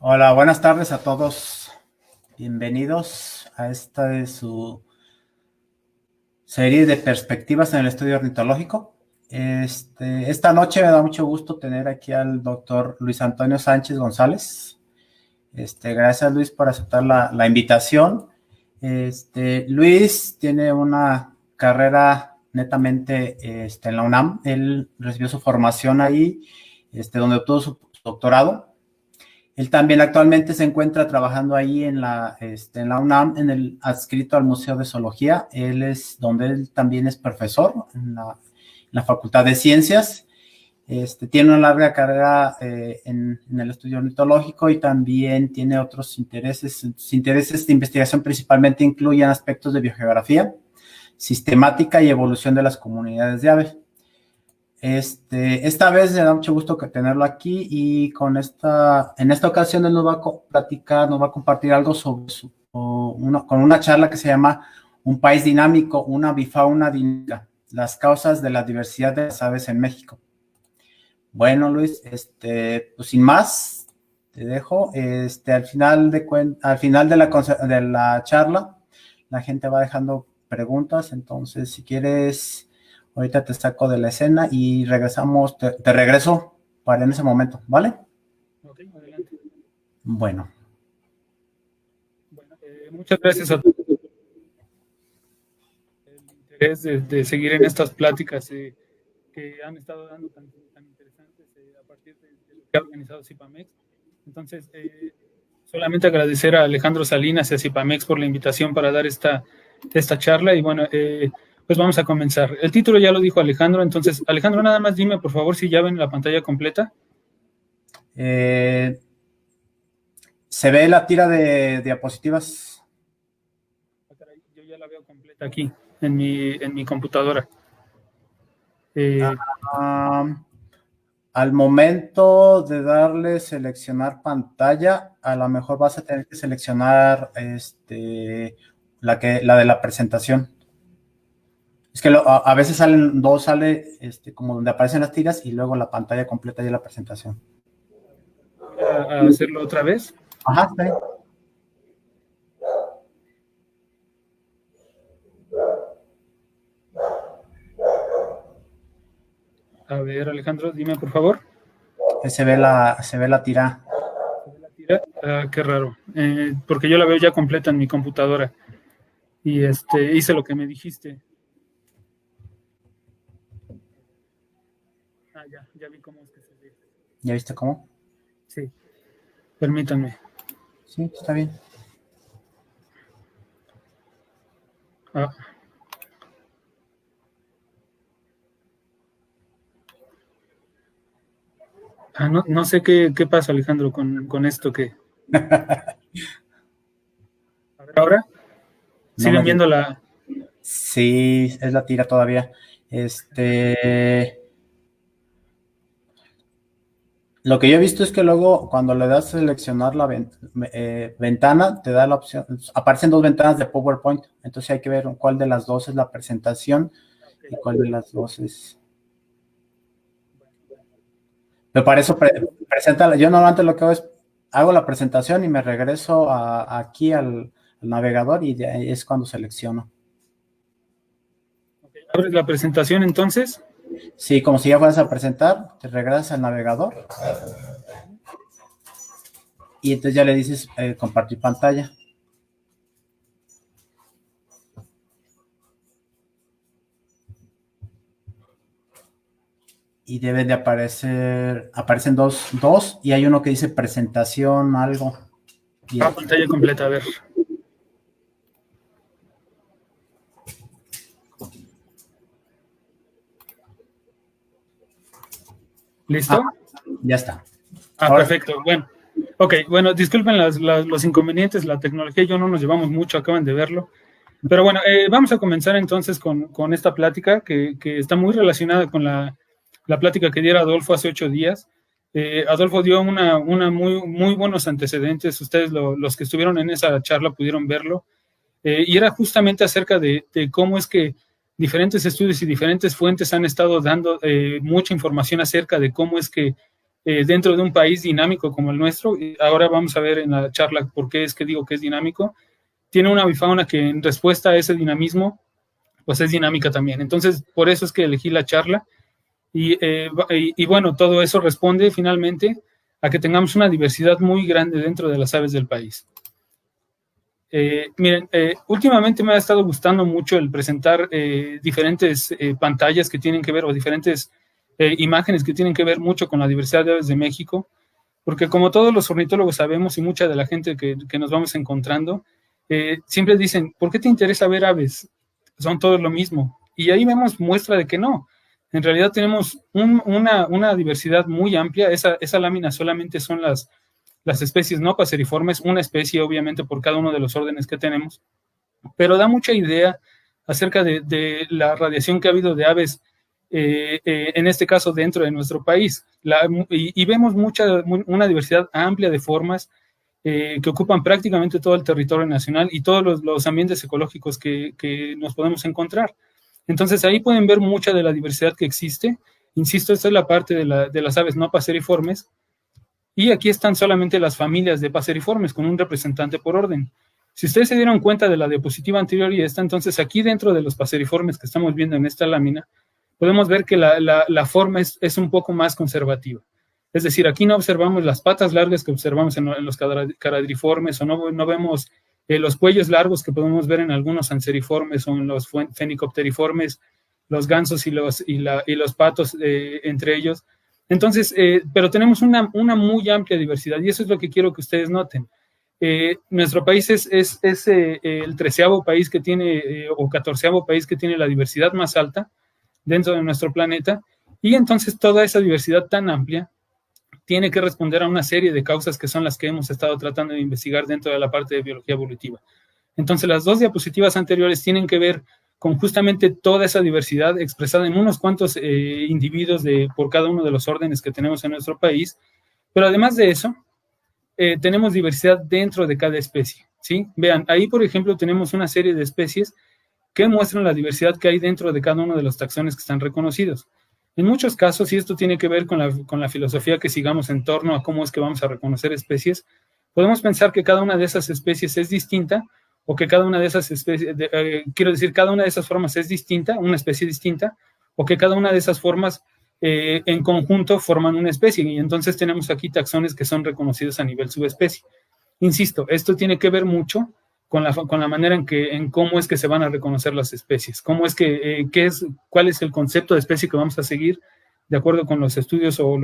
Hola, buenas tardes a todos. Bienvenidos a esta de su serie de perspectivas en el estudio ornitológico. Esta noche me da mucho gusto tener aquí al doctor Luis Antonio Sánchez González. Gracias, Luis, por aceptar la invitación. Luis tiene una carrera netamente en la UNAM. Él recibió su formación ahí, donde obtuvo su doctorado. Él también actualmente se encuentra trabajando ahí en la UNAM, adscrito al Museo de Zoología. Donde él también es profesor en la Facultad de Ciencias. Tiene una larga carrera en el estudio ornitológico y también tiene otros intereses. Sus intereses de investigación principalmente incluyen aspectos de biogeografía, sistemática y evolución de las comunidades de aves. Esta vez me da mucho gusto tenerlo aquí y en esta ocasión él nos va a compartir algo con una charla que se llama Un país dinámico, una bifauna dinámica, las causas de la diversidad de las aves en México. Bueno, Luis, pues sin más, te dejo. Al final de la charla, la gente va dejando preguntas, entonces si quieres, ahorita te saco de la escena y regresamos, te regreso para en ese momento, ¿vale? Ok, adelante. Bueno, muchas gracias a todos por el interés de seguir en estas pláticas que han estado dando tan interesantes a partir de lo que ha organizado CIPAMEX. Entonces, solamente agradecer a Alejandro Salinas y a CIPAMEX por la invitación para dar esta charla y bueno, pues vamos a comenzar. El título ya lo dijo Alejandro, entonces, Alejandro, nada más dime, por favor, si ya ven la pantalla completa. ¿se ve la tira de diapositivas? Yo ya la veo completa aquí, en mi computadora. Al momento de darle seleccionar pantalla, a lo mejor vas a tener que seleccionar la de la presentación. Es que a veces sale como donde aparecen las tiras y luego la pantalla completa y la presentación. ¿Voy a hacerlo otra vez? Ajá, está bien. A ver, Alejandro, dime por favor. Se ve la tira. ¿Se ve la tira? Qué raro. Porque yo la veo ya completa en mi computadora. Y hice lo que me dijiste. Ya vi cómo es que se ve. ¿Ya viste cómo? Sí. Permítanme. Sí, está bien. No sé qué pasa, Alejandro, con esto que... A ver, ¿ahora? ¿Siguen viendo la...? Sí, es la tira todavía. Lo que yo he visto es que luego cuando le das a seleccionar la ventana, te da la opción, aparecen dos ventanas de PowerPoint, entonces hay que ver cuál de las dos es la presentación y cuál de las dos es... Pero para eso presenta, yo normalmente lo que hago es, hago la presentación y me regreso aquí al navegador y es cuando selecciono. ¿Abres la presentación entonces? Sí, como si ya fueras a presentar, te regresas al navegador y entonces ya le dices compartir pantalla. Y deben de aparecen dos y hay uno que dice presentación, algo. Pantalla completa, a ver. ¿Listo? Ya está. Perfecto. Bueno. Ok, bueno, disculpen los inconvenientes, la tecnología y yo no nos llevamos mucho, acaban de verlo. Pero bueno, vamos a comenzar entonces con esta plática que está muy relacionada con la plática que diera Adolfo hace 8 días. Adolfo dio una muy buenos antecedentes, ustedes los que estuvieron en esa charla pudieron verlo, y era justamente acerca de cómo es que diferentes estudios y diferentes fuentes han estado dando mucha información acerca de cómo es que dentro de un país dinámico como el nuestro. Y ahora vamos a ver en la charla por qué es que digo que es dinámico. Tiene una avifauna que en respuesta a ese dinamismo, pues es dinámica también. Entonces, por eso es que elegí la charla. Y bueno, todo eso responde finalmente a que tengamos una diversidad muy grande dentro de las aves del país. Miren, últimamente me ha estado gustando mucho el presentar diferentes pantallas que tienen que ver, o diferentes imágenes que tienen que ver mucho con la diversidad de aves de México, porque como todos los ornitólogos sabemos y mucha de la gente que nos vamos encontrando, siempre dicen, ¿por qué te interesa ver aves? Son todos lo mismo. Y ahí vemos muestra de que no. En realidad tenemos una diversidad muy amplia. Esa lámina solamente son las especies no paseriformes, una especie obviamente por cada uno de los órdenes que tenemos, pero da mucha idea acerca de la radiación que ha habido de aves, en este caso dentro de nuestro país. Y vemos una diversidad amplia de formas que ocupan prácticamente todo el territorio nacional y todos los ambientes ecológicos que nos podemos encontrar. Entonces ahí pueden ver mucha de la diversidad que existe. Insisto, esta es la parte de las aves no paseriformes. Y aquí están solamente las familias de paseriformes con un representante por orden. Si ustedes se dieron cuenta de la diapositiva anterior y esta, entonces aquí dentro de los paseriformes que estamos viendo en esta lámina, podemos ver que la forma es un poco más conservativa. Es decir, aquí no observamos las patas largas que observamos en los caradriformes, o no vemos los cuellos largos que podemos ver en algunos anseriformes o en los fenicopteriformes, los gansos y los patos entre ellos. Entonces, pero tenemos una muy amplia diversidad y eso es lo que quiero que ustedes noten. Nuestro país es el 13º país que tiene, o 14º país que tiene la diversidad más alta dentro de nuestro planeta, y entonces toda esa diversidad tan amplia tiene que responder a una serie de causas que son las que hemos estado tratando de investigar dentro de la parte de biología evolutiva. Entonces, las dos diapositivas anteriores tienen que ver con justamente toda esa diversidad expresada en unos cuantos individuos por cada uno de los órdenes que tenemos en nuestro país, pero además de eso, tenemos diversidad dentro de cada especie, ¿sí? Vean, ahí por ejemplo tenemos una serie de especies que muestran la diversidad que hay dentro de cada uno de los taxones que están reconocidos. En muchos casos, y esto tiene que ver con la filosofía que sigamos en torno a cómo es que vamos a reconocer especies, podemos pensar que cada una de esas especies es distinta, o que cada una de esas especies, quiero decir, cada una de esas formas es distinta, una especie distinta, o que cada una de esas formas en conjunto forman una especie, y entonces tenemos aquí taxones que son reconocidos a nivel subespecie. Insisto, esto tiene que ver mucho con la manera en cómo es que se van a reconocer las especies, cómo es cuál es el concepto de especie que vamos a seguir de acuerdo con los estudios o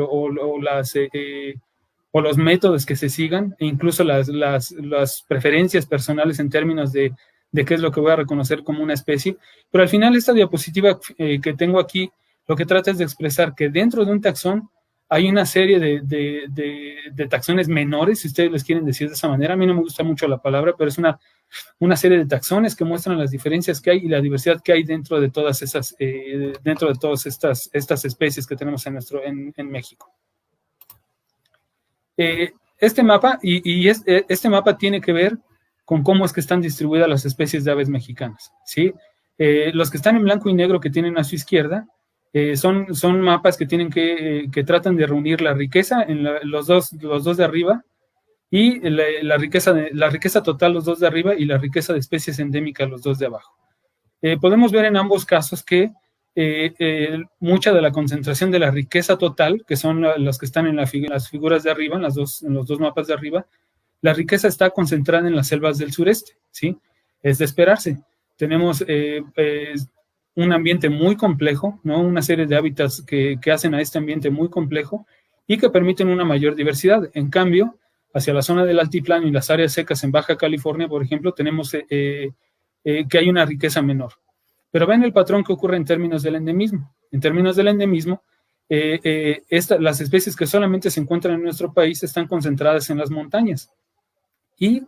los métodos que se sigan, e incluso las preferencias personales en términos de qué es lo que voy a reconocer como una especie. Pero al final esta diapositiva que tengo aquí, lo que trata es de expresar que dentro de un taxón hay una serie de taxones menores, si ustedes les quieren decir de esa manera. A mí no me gusta mucho la palabra, pero es una serie de taxones que muestran las diferencias que hay y la diversidad que hay dentro de todas esas, estas especies que tenemos en México. Este mapa, este mapa tiene que ver con cómo es que están distribuidas las especies de aves mexicanas, ¿sí? Los que están en blanco y negro que tienen a su izquierda son mapas que tratan de reunir la riqueza en los dos de arriba, y la riqueza total los dos de arriba, y la riqueza de especies endémicas los dos de abajo. Podemos ver en ambos casos que mucha de la concentración de la riqueza total, que son los que están en las figuras de arriba, en los dos mapas de arriba, la riqueza está concentrada en las selvas del sureste, ¿sí? Es de esperarse. Tenemos un ambiente muy complejo, ¿no? Una serie de hábitats que hacen a este ambiente muy complejo y que permiten una mayor diversidad. En cambio, hacia la zona del altiplano y las áreas secas en Baja California, por ejemplo, tenemos que hay una riqueza menor. Pero ven el patrón que ocurre en términos del endemismo. En términos del endemismo, las especies que solamente se encuentran en nuestro país están concentradas en las montañas. Y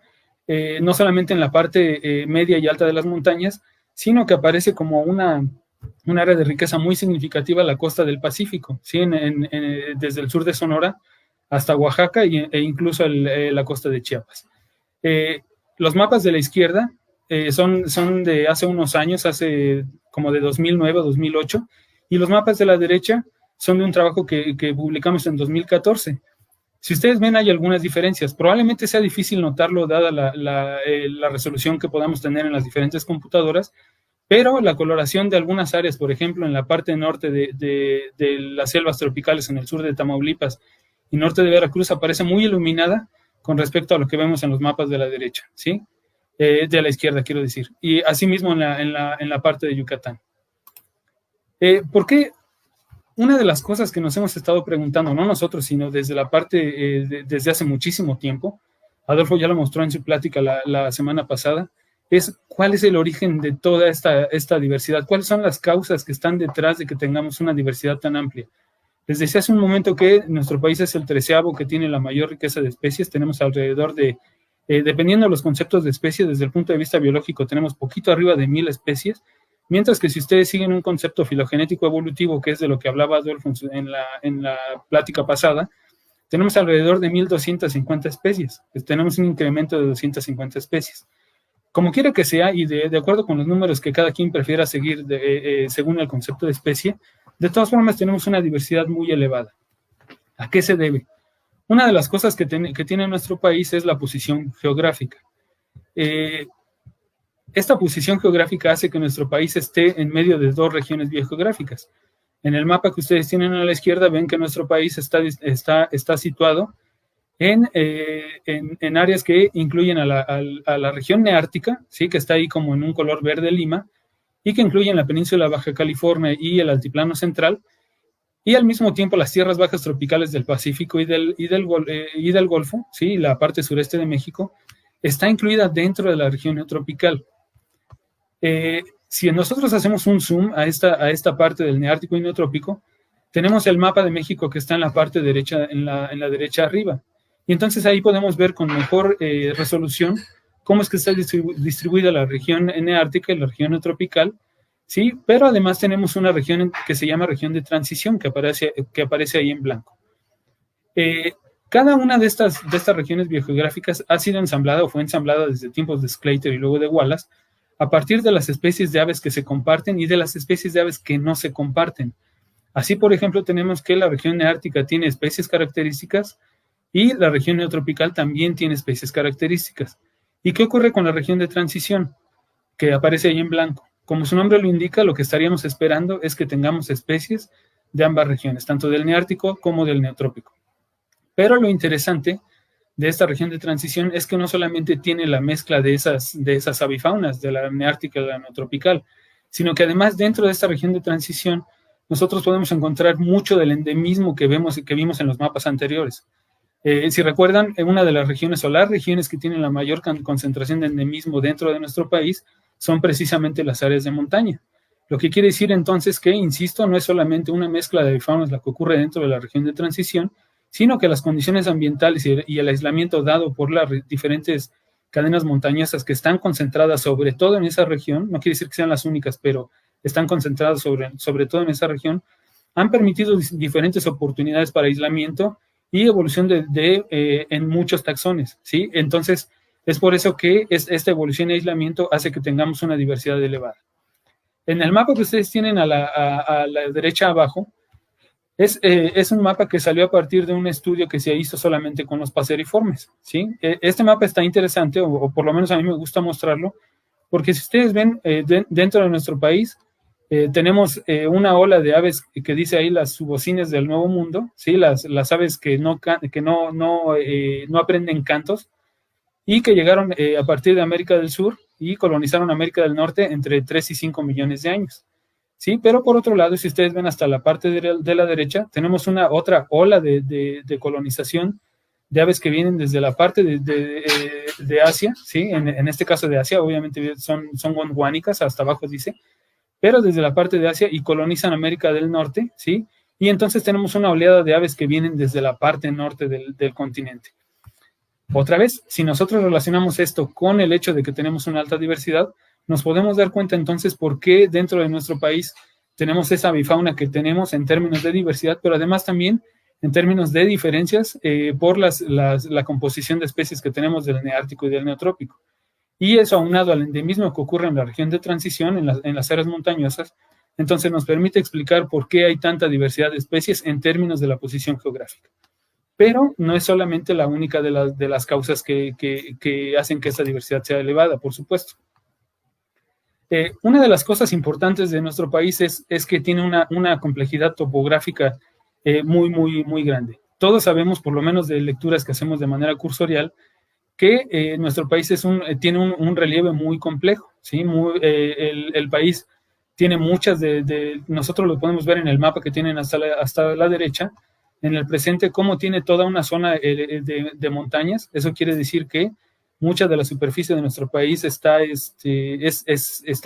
no solamente en la parte media y alta de las montañas, sino que aparece como un área de riqueza muy significativa la costa del Pacífico, ¿sí? Desde el sur de Sonora hasta Oaxaca e incluso la costa de Chiapas. Los mapas de la izquierda son de hace unos años, hace como de 2009 o 2008, y los mapas de la derecha son de un trabajo que publicamos en 2014. Si ustedes ven, hay algunas diferencias. Probablemente sea difícil notarlo dada la resolución que podamos tener en las diferentes computadoras, pero la coloración de algunas áreas, por ejemplo, en la parte norte de las selvas tropicales en el sur de Tamaulipas y norte de Veracruz, aparece muy iluminada con respecto a lo que vemos en los mapas de la derecha, ¿sí? De la izquierda, quiero decir. Y asimismo en la parte de Yucatán. ¿Por qué? Una de las cosas que nos hemos estado preguntando, no nosotros, sino desde la parte, desde hace muchísimo tiempo, Adolfo ya lo mostró en su plática la semana pasada, es cuál es el origen de toda esta diversidad, cuáles son las causas que están detrás de que tengamos una diversidad tan amplia. Les decía hace un momento que nuestro país es el 13º que tiene la mayor riqueza de especies, tenemos alrededor de, dependiendo de los conceptos de especies, desde el punto de vista biológico, tenemos poquito arriba de 1000 especies, mientras que si ustedes siguen un concepto filogenético evolutivo, que es de lo que hablaba Adolfo en la plática pasada, tenemos alrededor de 1250 especies, tenemos un incremento de 250 especies. Como quiera que sea, y de acuerdo con los números que cada quien prefiera seguir según el concepto de especie, de todas formas tenemos una diversidad muy elevada. ¿A qué se debe? Una de las cosas que tiene nuestro país es la posición geográfica. Esta posición geográfica hace que nuestro país esté en medio de 2 regiones biogeográficas. En el mapa que ustedes tienen a la izquierda ven que nuestro país está situado en áreas que incluyen a la región neártica, ¿sí? Que está ahí como en un color verde lima, y que incluyen la península Baja California y el altiplano central, y al mismo tiempo las tierras bajas tropicales del Pacífico y del Golfo, ¿sí? La parte sureste de México, está incluida dentro de la región neotropical. Si nosotros hacemos un zoom a esta parte del neártico y neotrópico, tenemos el mapa de México que está en la parte derecha, en la derecha arriba. Y entonces ahí podemos ver con mejor resolución cómo es que está distribuida la región neártica y la región neotropical, ¿sí? Pero además tenemos una región que se llama región de transición, que aparece ahí en blanco. Cada una de estas regiones biogeográficas ha sido ensamblada o fue ensamblada desde tiempos de Sclater y luego de Wallace, a partir de las especies de aves que se comparten y de las especies de aves que no se comparten. Así, por ejemplo, tenemos que la región neártica tiene especies características y la región neotropical también tiene especies características. ¿Y qué ocurre con la región de transición? Que aparece ahí en blanco. Como su nombre lo indica, lo que estaríamos esperando es que tengamos especies de ambas regiones, tanto del neártico como del neotrópico. Pero lo interesante de esta región de transición es que no solamente tiene la mezcla de esas avifaunas, de la neártica y la neotropical, sino que además dentro de esta región de transición nosotros podemos encontrar mucho del endemismo que vimos en los mapas anteriores. Si recuerdan, una de las regiones o las regiones que tienen la mayor concentración de endemismo dentro de nuestro país son precisamente las áreas de montaña. Lo que quiere decir entonces que, insisto, no es solamente una mezcla de avifaunas la que ocurre dentro de la región de transición, sino que las condiciones ambientales y el aislamiento dado por las diferentes cadenas montañosas que están concentradas sobre todo en esa región, no quiere decir que sean las únicas, pero están concentradas sobre todo en esa región, han permitido diferentes oportunidades para aislamiento y evolución en muchos taxones, ¿sí? Entonces, es por eso que esta evolución y aislamiento hace que tengamos una diversidad elevada. En el mapa que ustedes tienen a la derecha abajo, es un mapa que salió a partir de un estudio que se hizo solamente con los paseriformes, ¿sí? Este mapa está interesante, o por lo menos a mí me gusta mostrarlo, porque si ustedes ven, dentro de nuestro país, tenemos una ola de aves que dice ahí las subocines del Nuevo Mundo, ¿sí? Las aves que no aprenden cantos y que llegaron a partir de América del Sur y colonizaron América del Norte entre 3 y 5 millones de años. Sí, pero por otro lado, si ustedes ven hasta la parte de la derecha, tenemos otra ola de colonización de aves que vienen desde la parte de Asia, ¿sí? En este caso de Asia, obviamente son gondwanicas, hasta abajo dice, pero desde la parte de Asia y colonizan América del Norte, ¿sí? Y entonces tenemos una oleada de aves que vienen desde la parte norte del continente. Otra vez, si nosotros relacionamos esto con el hecho de que tenemos una alta diversidad, nos podemos dar cuenta entonces por qué dentro de nuestro país tenemos esa avifauna que tenemos en términos de diversidad, pero además también en términos de diferencias por la composición de especies que tenemos del neártico y del neotrópico. Y eso aunado al endemismo que ocurre en la región de transición, en las áreas montañosas, Entonces nos permite explicar por qué hay tanta diversidad de especies en términos de la posición geográfica. Pero no es solamente la única de las causas que hacen que esta diversidad sea elevada, por supuesto. Una de las cosas importantes de nuestro país es que tiene una complejidad topográfica muy grande. Todos sabemos, por lo menos de lecturas que hacemos de manera cursorial, que nuestro país tiene un relieve muy complejo, ¿sí? El país tiene muchas nosotros lo podemos ver en el mapa que tienen hasta la derecha, en el presente, cómo tiene toda una zona de montañas. Eso quiere decir que mucha de la superficie de nuestro país está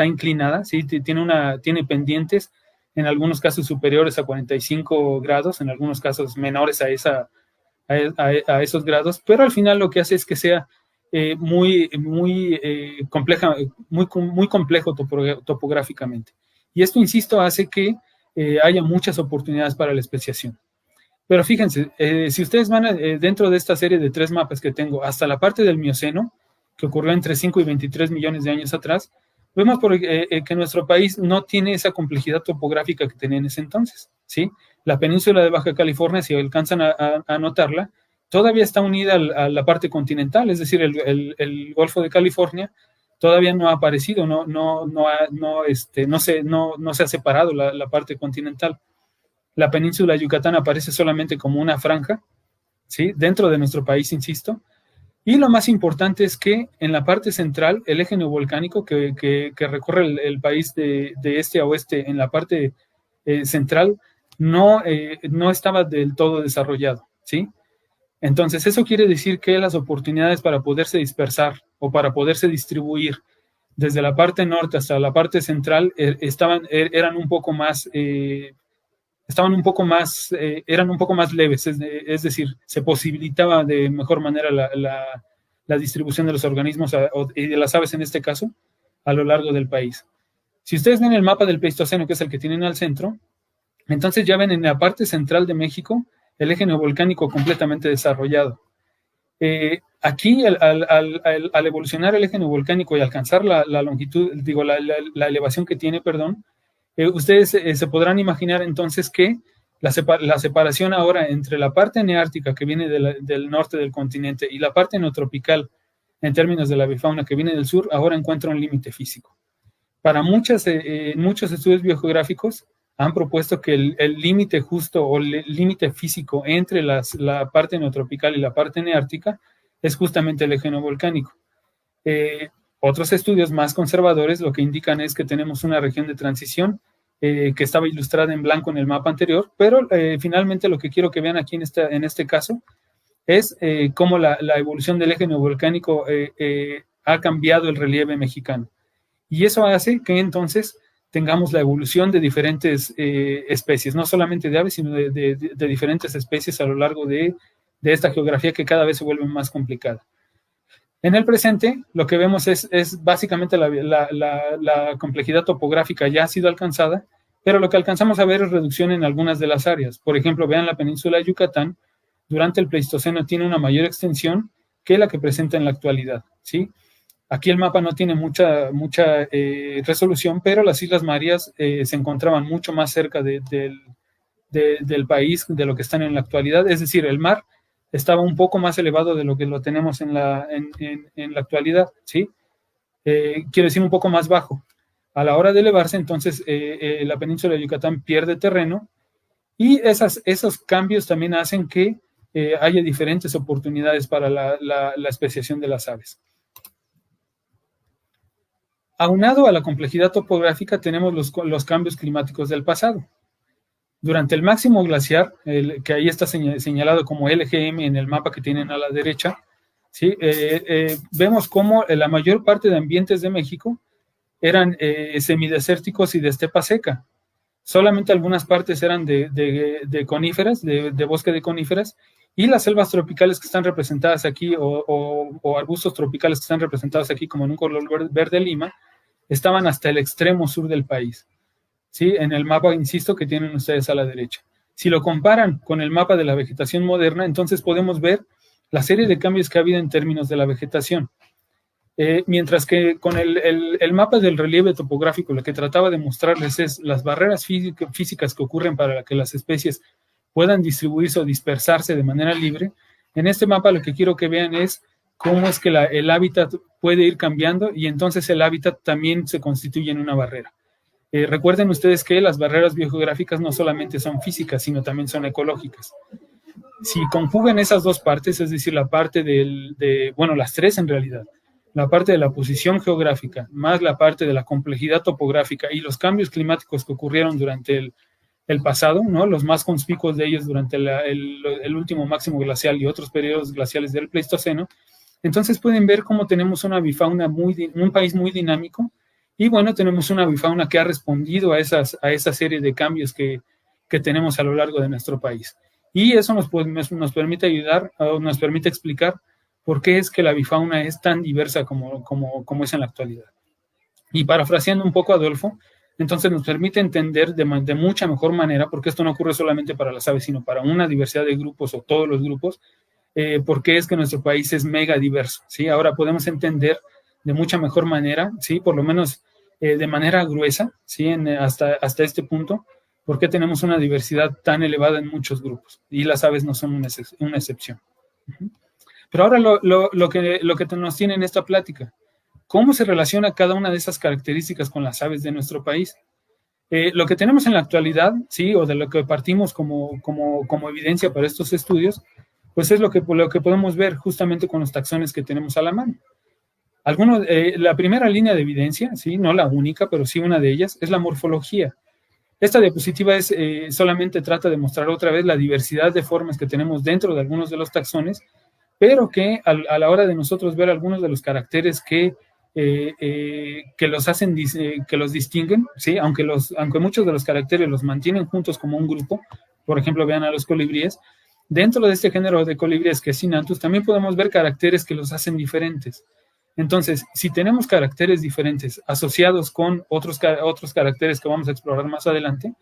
inclinada, ¿sí? Tiene pendientes, en algunos casos superiores a 45 grados, en algunos casos menores a esos grados, pero al final lo que hace es que sea muy complejo topográficamente. Y esto, insisto, hace que haya muchas oportunidades para la especiación. Pero fíjense, si ustedes van dentro de esta serie de 3 mapas que tengo, hasta la parte del Mioceno, que ocurrió entre 5 y 23 millones de años atrás, vemos que nuestro país no tiene esa complejidad topográfica que tenía en ese entonces, ¿sí? La península de Baja California, si alcanzan a notarla, todavía está unida a la parte continental, es decir, el Golfo de California todavía no ha aparecido, no se ha separado la parte continental. La península de Yucatán aparece solamente como una franja, ¿sí? Dentro de nuestro país, insisto. Y lo más importante es que en la parte central, el eje neovolcánico que recorre el país de este a oeste en la parte central no estaba del todo desarrollado, ¿sí? Entonces, eso quiere decir que las oportunidades para poderse dispersar o para poderse distribuir desde la parte norte hasta la parte central eran un poco más leves, es decir, se posibilitaba de mejor manera la distribución de los organismos y de las aves en este caso a lo largo del país. Si ustedes ven el mapa del Pleistoceno, que es el que tienen al centro, entonces ya ven en la parte central de México el eje neovolcánico completamente desarrollado. Aquí, al evolucionar el eje neovolcánico y alcanzar la longitud, la elevación que tiene, ustedes se podrán imaginar entonces que la separación ahora entre la parte neártica que viene del norte del continente y la parte neotropical en términos de la bifauna que viene del sur, ahora encuentra un límite físico. Para muchos estudios biogeográficos han propuesto que el límite justo o el límite físico entre la parte neotropical y la parte neártica es justamente el eje neovolcánico. Otros estudios más conservadores lo que indican es que tenemos una región de transición que estaba ilustrada en blanco en el mapa anterior, pero finalmente lo que quiero que vean aquí en este caso es cómo la evolución del eje neovolcánico ha cambiado el relieve mexicano. Y eso hace que entonces tengamos la evolución de diferentes especies, no solamente de aves, sino de diferentes especies a lo largo de esta geografía que cada vez se vuelve más complicada. En el presente, lo que vemos es básicamente la complejidad topográfica ya ha sido alcanzada, pero lo que alcanzamos a ver es reducción en algunas de las áreas. Por ejemplo, vean la península de Yucatán, durante el Pleistoceno tiene una mayor extensión que la que presenta en la actualidad, ¿sí? Aquí el mapa no tiene mucha resolución, pero las Islas Marías se encontraban mucho más cerca del país de lo que están en la actualidad, es decir, el mar estaba un poco más elevado de lo que lo tenemos en la actualidad, ¿sí? Quiero decir un poco más bajo. A la hora de elevarse, entonces, la península de Yucatán pierde terreno y esos cambios también hacen que haya diferentes oportunidades para la especiación de las aves. Aunado a la complejidad topográfica, tenemos los cambios climáticos del pasado. Durante el máximo glaciar, que ahí está señalado como LGM en el mapa que tienen a la derecha, ¿sí? Vemos cómo la mayor parte de ambientes de México eran semidesérticos y de estepa seca. Solamente algunas partes eran de coníferas, de bosque de coníferas, y las selvas tropicales que están representadas aquí, o arbustos tropicales que están representados aquí como en un color verde lima, estaban hasta el extremo sur del país, ¿sí? En el mapa, insisto, que tienen ustedes a la derecha. Si lo comparan con el mapa de la vegetación moderna, entonces podemos ver la serie de cambios que ha habido en términos de la vegetación. mientras que con el mapa del relieve topográfico lo que trataba de mostrarles es las barreras físicas que ocurren para que las especies puedan distribuirse o dispersarse de manera libre. En este mapa lo que quiero que vean es cómo es que el hábitat puede ir cambiando y entonces el hábitat también se constituye en una barrera. Recuerden ustedes que las barreras biogeográficas no solamente son físicas, sino también son ecológicas. Si conjugan esas dos partes, es decir, la parte las tres en realidad, la parte de la posición geográfica, más la parte de la complejidad topográfica y los cambios climáticos que ocurrieron durante el pasado, ¿no? Los más conspicuos de ellos durante el último máximo glacial y otros periodos glaciales del Pleistoceno, entonces pueden ver cómo tenemos una bifauna un país muy dinámico y bueno, tenemos una bifauna que ha respondido a esa serie de cambios que tenemos a lo largo de nuestro país. Y eso nos permite ayudar, o nos permite explicar por qué es que la bifauna es tan diversa como es en la actualidad. Y parafraseando un poco a Adolfo, entonces nos permite entender de mucha mejor manera, porque esto no ocurre solamente para las aves, sino para una diversidad de grupos o todos los grupos, por qué es que nuestro país es mega diverso, ¿sí? Ahora podemos entender de mucha mejor manera, ¿sí? Por lo menos de manera gruesa, ¿sí? Hasta este punto, por qué tenemos una diversidad tan elevada en muchos grupos, y las aves no son una excepción. Pero ahora lo que nos tiene en esta plática, ¿cómo se relaciona cada una de esas características con las aves de nuestro país? Lo que tenemos en la actualidad, ¿sí? O de lo que partimos como evidencia para estos estudios, pues es lo que podemos ver justamente con los taxones que tenemos a la mano. La primera línea de evidencia, ¿sí? No la única, pero sí una de ellas, es la morfología. Esta diapositiva solamente trata de mostrar otra vez la diversidad de formas que tenemos dentro de algunos de los taxones, pero que a la hora de nosotros ver algunos de los caracteres que los distinguen, ¿sí? Aunque muchos de los caracteres los mantienen juntos como un grupo, por ejemplo, vean a los colibríes, dentro de este género de colibríes que es Cynanthus, también podemos ver caracteres que los hacen diferentes. Entonces, si tenemos caracteres diferentes asociados con otros caracteres que vamos a explorar más adelante,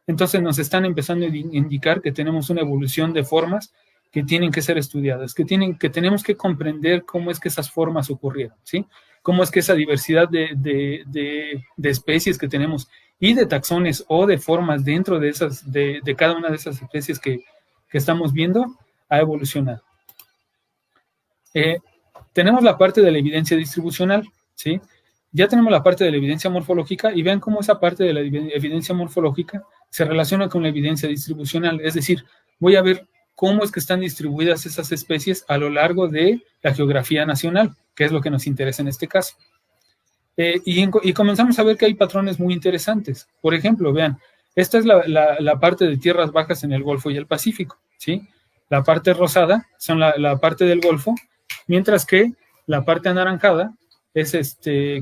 entonces nos están empezando a indicar que tenemos una evolución de formas que tienen que ser estudiadas, que tenemos que comprender cómo es que esas formas ocurrieron, ¿sí? Cómo es que esa diversidad de especies que tenemos y de taxones o de formas dentro de cada una de esas especies que estamos viendo ha evolucionado. Tenemos la parte de la evidencia distribucional, ¿sí? Ya tenemos la parte de la evidencia morfológica y vean cómo esa parte de la evidencia morfológica se relaciona con la evidencia distribucional, es decir, voy a ver cómo es que están distribuidas esas especies a lo largo de la geografía nacional, que es lo que nos interesa en este caso. Y comenzamos a ver que hay patrones muy interesantes. Por ejemplo, vean, esta es la parte de tierras bajas en el Golfo y el Pacífico, ¿sí? La parte rosada son la parte del Golfo, mientras que la parte anaranjada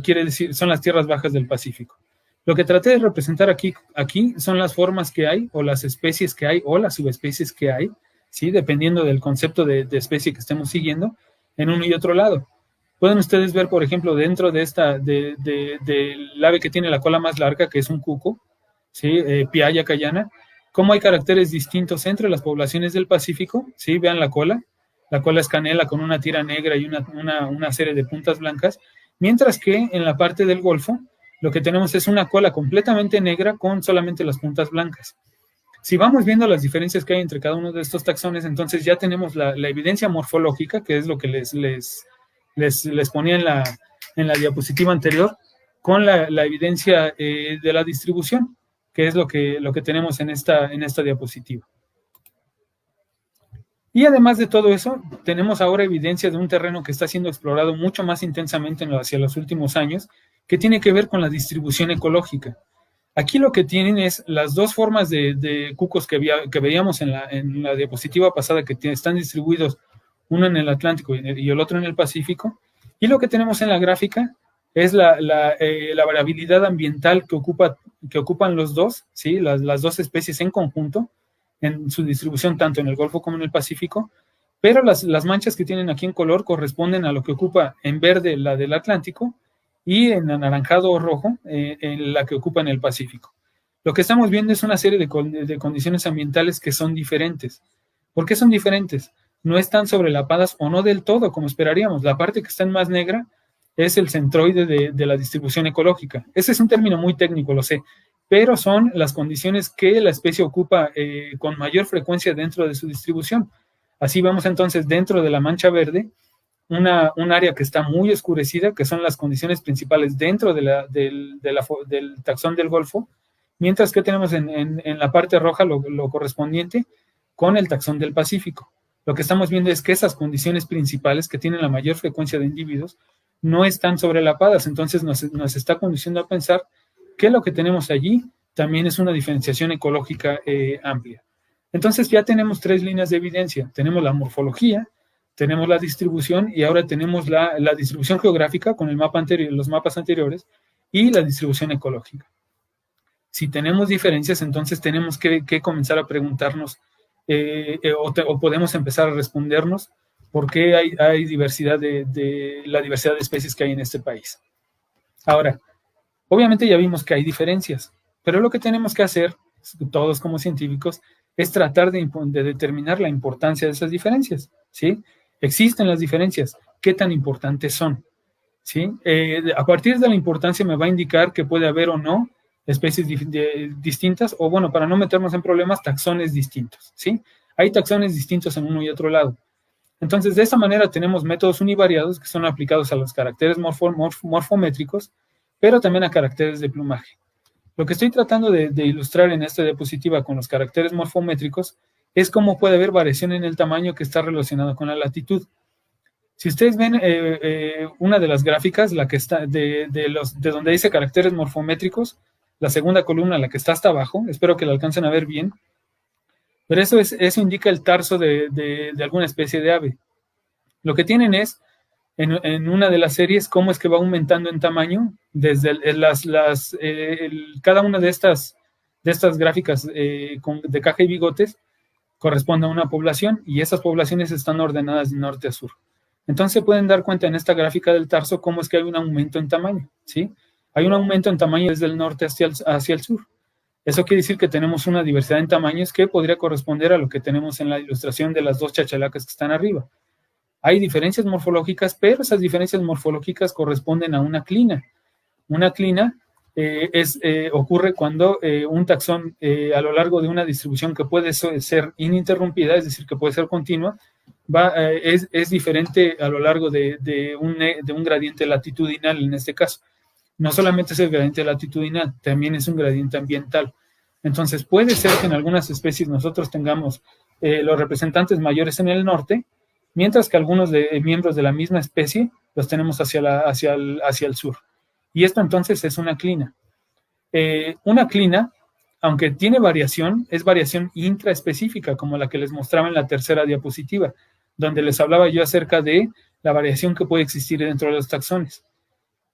quiere decir, son las tierras bajas del Pacífico. Lo que traté de representar aquí son las formas que hay, o las especies que hay, o las subespecies que hay, ¿sí? Dependiendo del concepto de especie que estemos siguiendo, en uno y otro lado. Pueden ustedes ver, por ejemplo, dentro del ave que tiene la cola más larga, que es un cuco, ¿sí? Piaya cayana, cómo hay caracteres distintos entre las poblaciones del Pacífico, ¿sí? Vean la cola es canela con una tira negra y una serie de puntas blancas, mientras que en la parte del Golfo lo que tenemos es una cola completamente negra con solamente las puntas blancas. Si vamos viendo las diferencias que hay entre cada uno de estos taxones, entonces ya tenemos la evidencia morfológica, que es lo que les ponía en la diapositiva anterior, con la evidencia de la distribución, que es lo que tenemos en esta diapositiva. Y además de todo eso, tenemos ahora evidencia de un terreno que está siendo explorado mucho más intensamente hacia los últimos años, que tiene que ver con la distribución ecológica. Aquí lo que tienen es las dos formas de cucos que veíamos en la diapositiva pasada, que están distribuidos, uno en el Atlántico y el otro en el Pacífico. Y lo que tenemos en la gráfica es la variabilidad ambiental que ocupan los dos, ¿sí? Las dos especies en conjunto, en su distribución tanto en el Golfo como en el Pacífico, pero las manchas que tienen aquí en color corresponden a lo que ocupa en verde la del Atlántico y en anaranjado o rojo en la que ocupa en el Pacífico. Lo que estamos viendo es una serie de condiciones ambientales que son diferentes. ¿Por qué son diferentes? No están sobrelapadas o no del todo como esperaríamos. La parte que está en más negra es el centroide de la distribución ecológica. Ese es un término muy técnico, lo sé, pero son las condiciones que la especie ocupa con mayor frecuencia dentro de su distribución. Así vamos entonces dentro de la mancha verde, un área que está muy oscurecida, que son las condiciones principales dentro del taxón del Golfo, mientras que tenemos en la parte roja lo correspondiente con el taxón del Pacífico. Lo que estamos viendo es que esas condiciones principales que tienen la mayor frecuencia de individuos no están sobrelapadas, entonces nos está conduciendo a pensar que lo que tenemos allí también es una diferenciación ecológica amplia. Entonces ya tenemos 3 líneas de evidencia. Tenemos la morfología, tenemos la distribución y ahora tenemos la distribución geográfica con el mapa anterior, los mapas anteriores y la distribución ecológica. Si tenemos diferencias, entonces tenemos que comenzar a preguntarnos o podemos empezar a respondernos por qué hay diversidad la diversidad de especies que hay en este país. Ahora, obviamente ya vimos que hay diferencias, pero lo que tenemos que hacer, todos como científicos, es tratar de determinar la importancia de esas diferencias, ¿sí? Existen las diferencias, ¿qué tan importantes son? ¿Sí? A partir de la importancia me va a indicar que puede haber o no especies distintas, o bueno, para no meternos en problemas, taxones distintos, ¿sí? Hay taxones distintos en uno y otro lado. Entonces, de esa manera tenemos métodos univariados que son aplicados a los caracteres morfométricos, pero también a caracteres de plumaje. Lo que estoy tratando de ilustrar en esta diapositiva con los caracteres morfométricos es cómo puede haber variación en el tamaño que está relacionado con la latitud. Si ustedes ven una de las gráficas, la que está de donde dice caracteres morfométricos, la segunda columna, la que está hasta abajo, espero que la alcancen a ver bien, pero eso indica el tarso de alguna especie de ave. Lo que tienen es, en una de las series, cómo es que va aumentando en tamaño, desde cada una de estas gráficas de caja y bigotes, corresponde a una población, y esas poblaciones están ordenadas de norte a sur. Entonces se pueden dar cuenta en esta gráfica del tarso cómo es que hay un aumento en tamaño, ¿sí? Hay un aumento en tamaño desde el norte hacia el sur. Eso quiere decir que tenemos una diversidad en tamaños que podría corresponder a lo que tenemos en la ilustración de las 2 chachalacas que están arriba. Hay diferencias morfológicas, pero esas diferencias morfológicas corresponden a una clina. Una clina ocurre cuando un taxón a lo largo de una distribución que puede ser ininterrumpida, es decir, que puede ser continua, es diferente a lo largo de un gradiente latitudinal en este caso. No solamente es el gradiente latitudinal, también es un gradiente ambiental. Entonces puede ser que en algunas especies nosotros tengamos los representantes mayores en el norte, mientras que algunos miembros de la misma especie los tenemos hacia el sur. Y esto entonces es una clina. Una clina, aunque tiene variación, es variación intraespecífica, como la que les mostraba en la tercera diapositiva, donde les hablaba yo acerca de la variación que puede existir dentro de los taxones.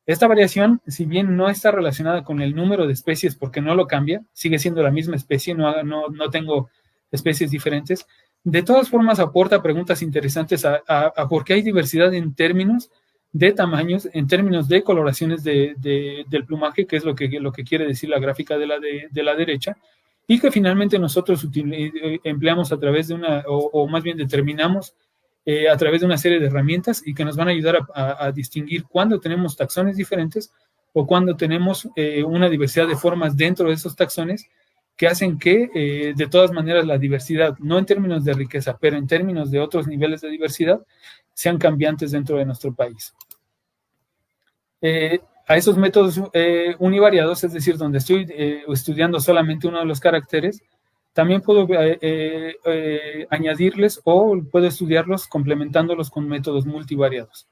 Esta variación, si bien no está relacionada con el número de especies porque no lo cambia, sigue siendo la misma especie, no tengo especies diferentes, de todas formas aporta preguntas interesantes a por qué hay diversidad en términos de tamaños, en términos de coloraciones del plumaje, que es lo que quiere decir la gráfica de la derecha, y que finalmente nosotros empleamos a través de o más bien determinamos a través de una serie de herramientas y que nos van a ayudar a distinguir cuándo tenemos taxones diferentes o cuándo tenemos una diversidad de formas dentro de esos taxones que hacen que, de todas maneras, la diversidad, no en términos de riqueza, pero en términos de otros niveles de diversidad, sean cambiantes dentro de nuestro país. A esos métodos univariados, es decir, donde estoy estudiando solamente uno de los caracteres, también puedo añadirles o puedo estudiarlos complementándolos con métodos multivariados.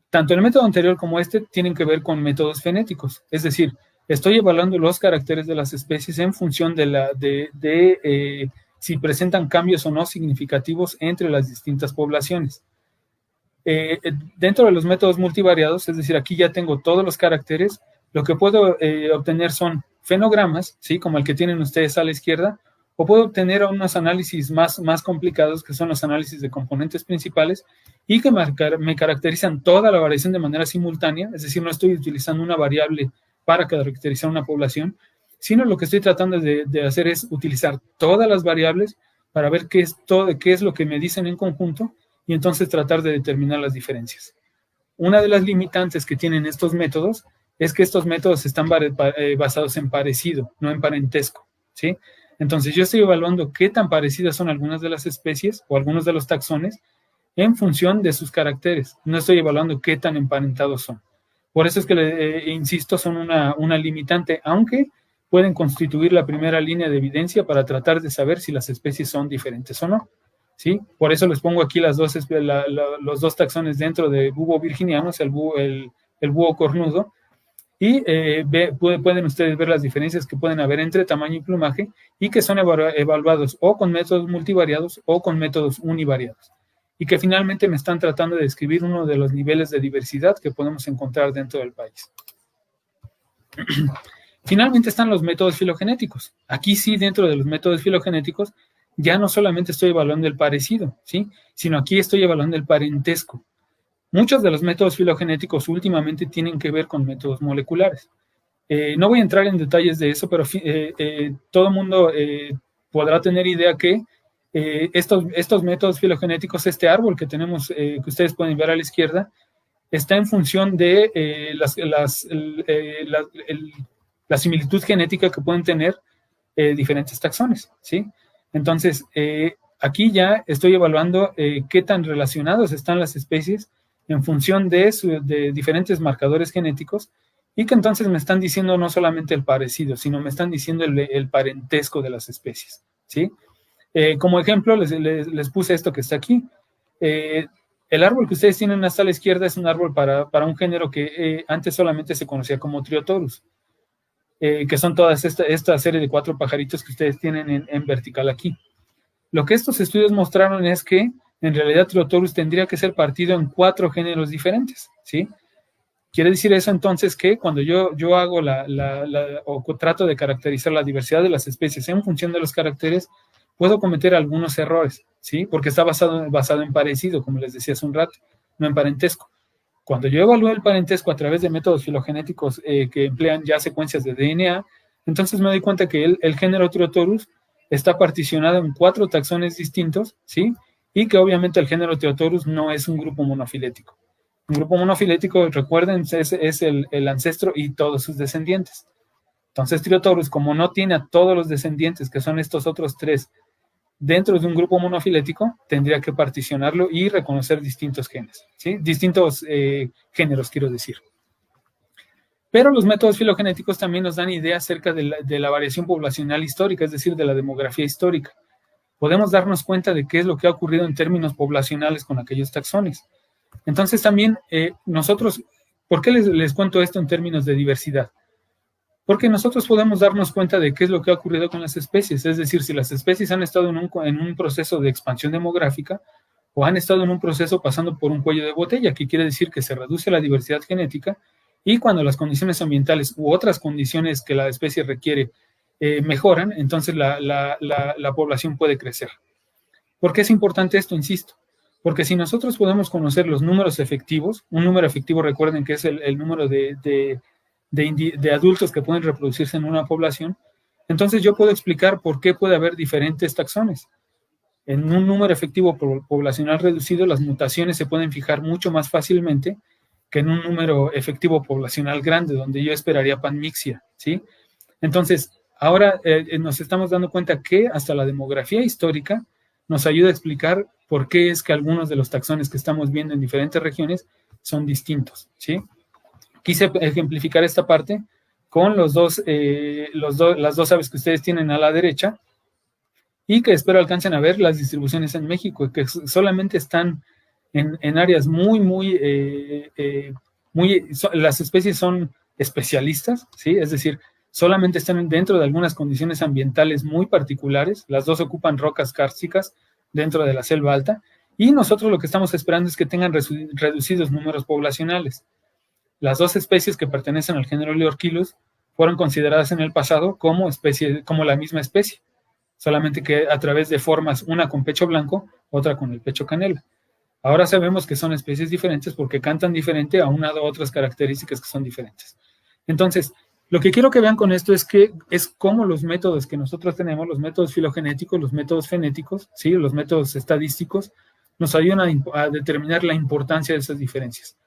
Tanto el método anterior como este tienen que ver con métodos fenéticos, es decir, estoy evaluando los caracteres de las especies en función de si presentan cambios o no significativos entre las distintas poblaciones. Dentro de los métodos multivariados, es decir, aquí ya tengo todos los caracteres, lo que puedo obtener son fenogramas, ¿sí? Como el que tienen ustedes a la izquierda, o puedo obtener unos análisis más complicados, que son los análisis de componentes principales, y que me caracterizan toda la variación de manera simultánea, es decir, no estoy utilizando una variable para caracterizar una población, sino lo que estoy tratando de hacer es utilizar todas las variables para ver qué es lo que me dicen en conjunto, y entonces tratar de determinar las diferencias. una de las limitantes que tienen estos métodos es que estos métodos están basados en parecido, no en parentesco, ¿sí? Entonces yo estoy evaluando qué tan parecidas son algunas de las especies o algunos de los taxones en función de sus caracteres. No estoy evaluando qué tan emparentados son. Por eso es que, insisto, son una limitante, aunque pueden constituir la primera línea de evidencia para tratar de saber si las especies son diferentes o no, ¿sí? Por eso les pongo aquí los dos taxones dentro de búho virginianos, el búho cornudo, y pueden ustedes ver las diferencias que pueden haber entre tamaño y plumaje y que son evaluados o con métodos multivariados o con métodos univariados, y que finalmente me están tratando de describir uno de los niveles de diversidad que podemos encontrar dentro del país. Finalmente están los métodos filogenéticos. Aquí sí, dentro de los métodos filogenéticos, ya no solamente estoy evaluando el parecido, ¿sí? Sino aquí estoy evaluando el parentesco. Muchos de los métodos filogenéticos últimamente tienen que ver con métodos moleculares. No voy a entrar en detalles de eso, pero todo el mundo podrá tener idea que estos métodos filogenéticos, este árbol que tenemos, que ustedes pueden ver a la izquierda, está en función de la similitud genética que pueden tener diferentes taxones, ¿sí? Entonces, aquí ya estoy evaluando qué tan relacionados están las especies en función de diferentes marcadores genéticos, y que entonces me están diciendo no solamente el parecido, sino me están diciendo el parentesco de las especies, ¿sí? Como ejemplo, les puse esto que está aquí. El árbol que ustedes tienen hasta la izquierda es un árbol para un género que antes solamente se conocía como Triotorus, que son todas esta serie de 4 pajaritos que ustedes tienen en vertical aquí. Lo que estos estudios mostraron es que en realidad Triotorus tendría que ser partido en 4 géneros diferentes, ¿sí? Quiere decir eso entonces que cuando yo hago o trato de caracterizar la diversidad de las especies en función de los caracteres, puedo cometer algunos errores, ¿sí? Porque está basado en parecido, como les decía hace un rato, no en parentesco. Cuando yo evalúo el parentesco a través de métodos filogenéticos que emplean ya secuencias de DNA, entonces me doy cuenta que el género Triotorus está particionado en 4 taxones distintos, ¿sí? Y que obviamente el género Triotorus no es un grupo monofilético. Un grupo monofilético, recuerden, es el ancestro y todos sus descendientes. Entonces, Triotorus, como no tiene a todos los descendientes, que son estos otros 3, dentro de un grupo monofilético, tendría que particionarlo y reconocer distintos genes, ¿sí? Distintos géneros, quiero decir. Pero los métodos filogenéticos también nos dan idea acerca de la variación poblacional histórica, es decir, de la demografía histórica. Podemos darnos cuenta de qué es lo que ha ocurrido en términos poblacionales con aquellos taxones. Entonces también nosotros, ¿por qué les cuento esto en términos de diversidad? Porque nosotros podemos darnos cuenta de qué es lo que ha ocurrido con las especies, es decir, si las especies han estado en un proceso de expansión demográfica o han estado en un proceso pasando por un cuello de botella, que quiere decir que se reduce la diversidad genética, y cuando las condiciones ambientales u otras condiciones que la especie requiere mejoran, entonces la población puede crecer. ¿Por qué es importante esto? Insisto. Porque si nosotros podemos conocer los números efectivos, un número efectivo, recuerden que es el número de adultos que pueden reproducirse en una población, entonces yo puedo explicar por qué puede haber diferentes taxones. En un número efectivo poblacional reducido, las mutaciones se pueden fijar mucho más fácilmente que en un número efectivo poblacional grande, donde yo esperaría panmixia, ¿sí? Entonces, ahora nos estamos dando cuenta que hasta la demografía histórica nos ayuda a explicar por qué es que algunos de los taxones que estamos viendo en diferentes regiones son distintos, ¿sí? Quise ejemplificar esta parte con las dos aves que ustedes tienen a la derecha y que espero alcancen a ver las distribuciones en México, que solamente están en áreas las especies son especialistas, ¿sí? Es decir, solamente están dentro de algunas condiciones ambientales muy particulares. Las dos ocupan rocas kársticas dentro de la selva alta, y nosotros lo que estamos esperando es que tengan reducidos números poblacionales. Las dos especies que pertenecen al género Leorquilus fueron consideradas en el pasado como la misma especie, solamente que a través de formas, una con pecho blanco, otra con el pecho canela. Ahora sabemos que son especies diferentes porque cantan diferente, aunado a otras características que son diferentes. Entonces, lo que quiero que vean con esto es cómo los métodos que nosotros tenemos, los métodos filogenéticos, los métodos genéticos, ¿sí? Los métodos estadísticos, nos ayudan a determinar la importancia de esas diferencias.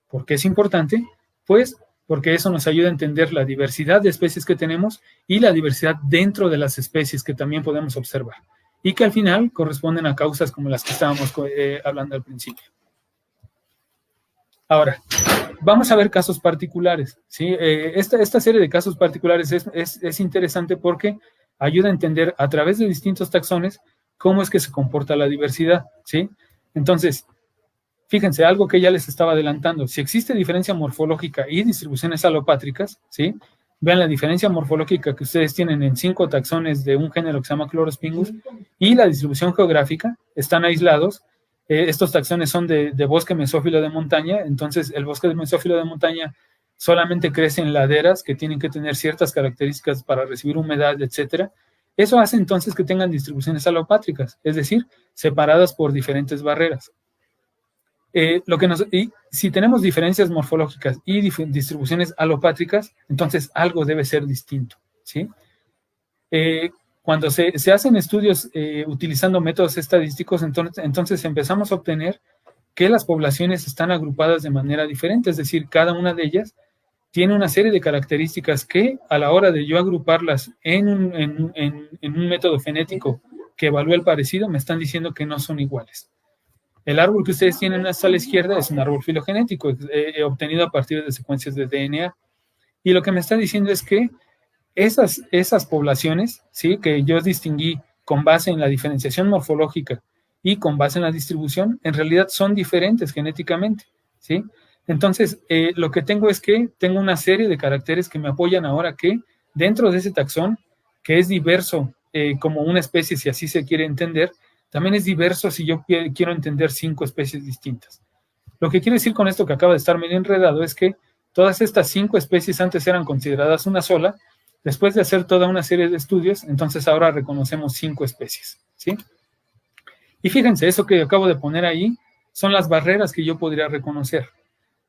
¿Por qué es importante? Pues porque eso nos ayuda a entender la diversidad de especies que tenemos y la diversidad dentro de las especies que también podemos observar, y que al final corresponden a causas como las que estábamos hablando al principio. Ahora, vamos a ver casos particulares, ¿sí? Esta serie de casos particulares es interesante porque ayuda a entender a través de distintos taxones cómo es que se comporta la diversidad, ¿sí? Entonces, fíjense, algo que ya les estaba adelantando, si existe diferencia morfológica y distribuciones alopátricas, ¿sí? Vean la diferencia morfológica que ustedes tienen en 5 taxones de un género que se llama Chlorospingus y la distribución geográfica, están aislados. Estos taxones son de bosque mesófilo de montaña, entonces el bosque mesófilo de montaña solamente crece en laderas que tienen que tener ciertas características para recibir humedad, etcétera. Eso hace entonces que tengan distribuciones alopátricas, es decir, separadas por diferentes barreras. Y si tenemos diferencias morfológicas y distribuciones alopátricas, entonces algo debe ser distinto, ¿sí? Cuando se hacen estudios utilizando métodos estadísticos, entonces empezamos a obtener que las poblaciones están agrupadas de manera diferente, es decir, cada una de ellas tiene una serie de características que a la hora de yo agruparlas en un método genético que evalúe el parecido, me están diciendo que no son iguales. El árbol que ustedes tienen hasta la izquierda es un árbol filogenético obtenido a partir de secuencias de DNA. Y lo que me está diciendo es que esas poblaciones, ¿sí?, que yo distinguí con base en la diferenciación morfológica y con base en la distribución, en realidad son diferentes genéticamente, ¿sí? Entonces, lo que tengo es que tengo una serie de caracteres que me apoyan ahora que dentro de ese taxón, que es diverso como una especie, si así se quiere entender, también es diverso si yo quiero entender 5 especies distintas. Lo que quiero decir con esto que acaba de estar medio enredado es que todas estas 5 especies antes eran consideradas una sola. Después de hacer toda una serie de estudios, entonces ahora reconocemos 5 especies, ¿sí? Y fíjense, eso que acabo de poner ahí son las barreras que yo podría reconocer.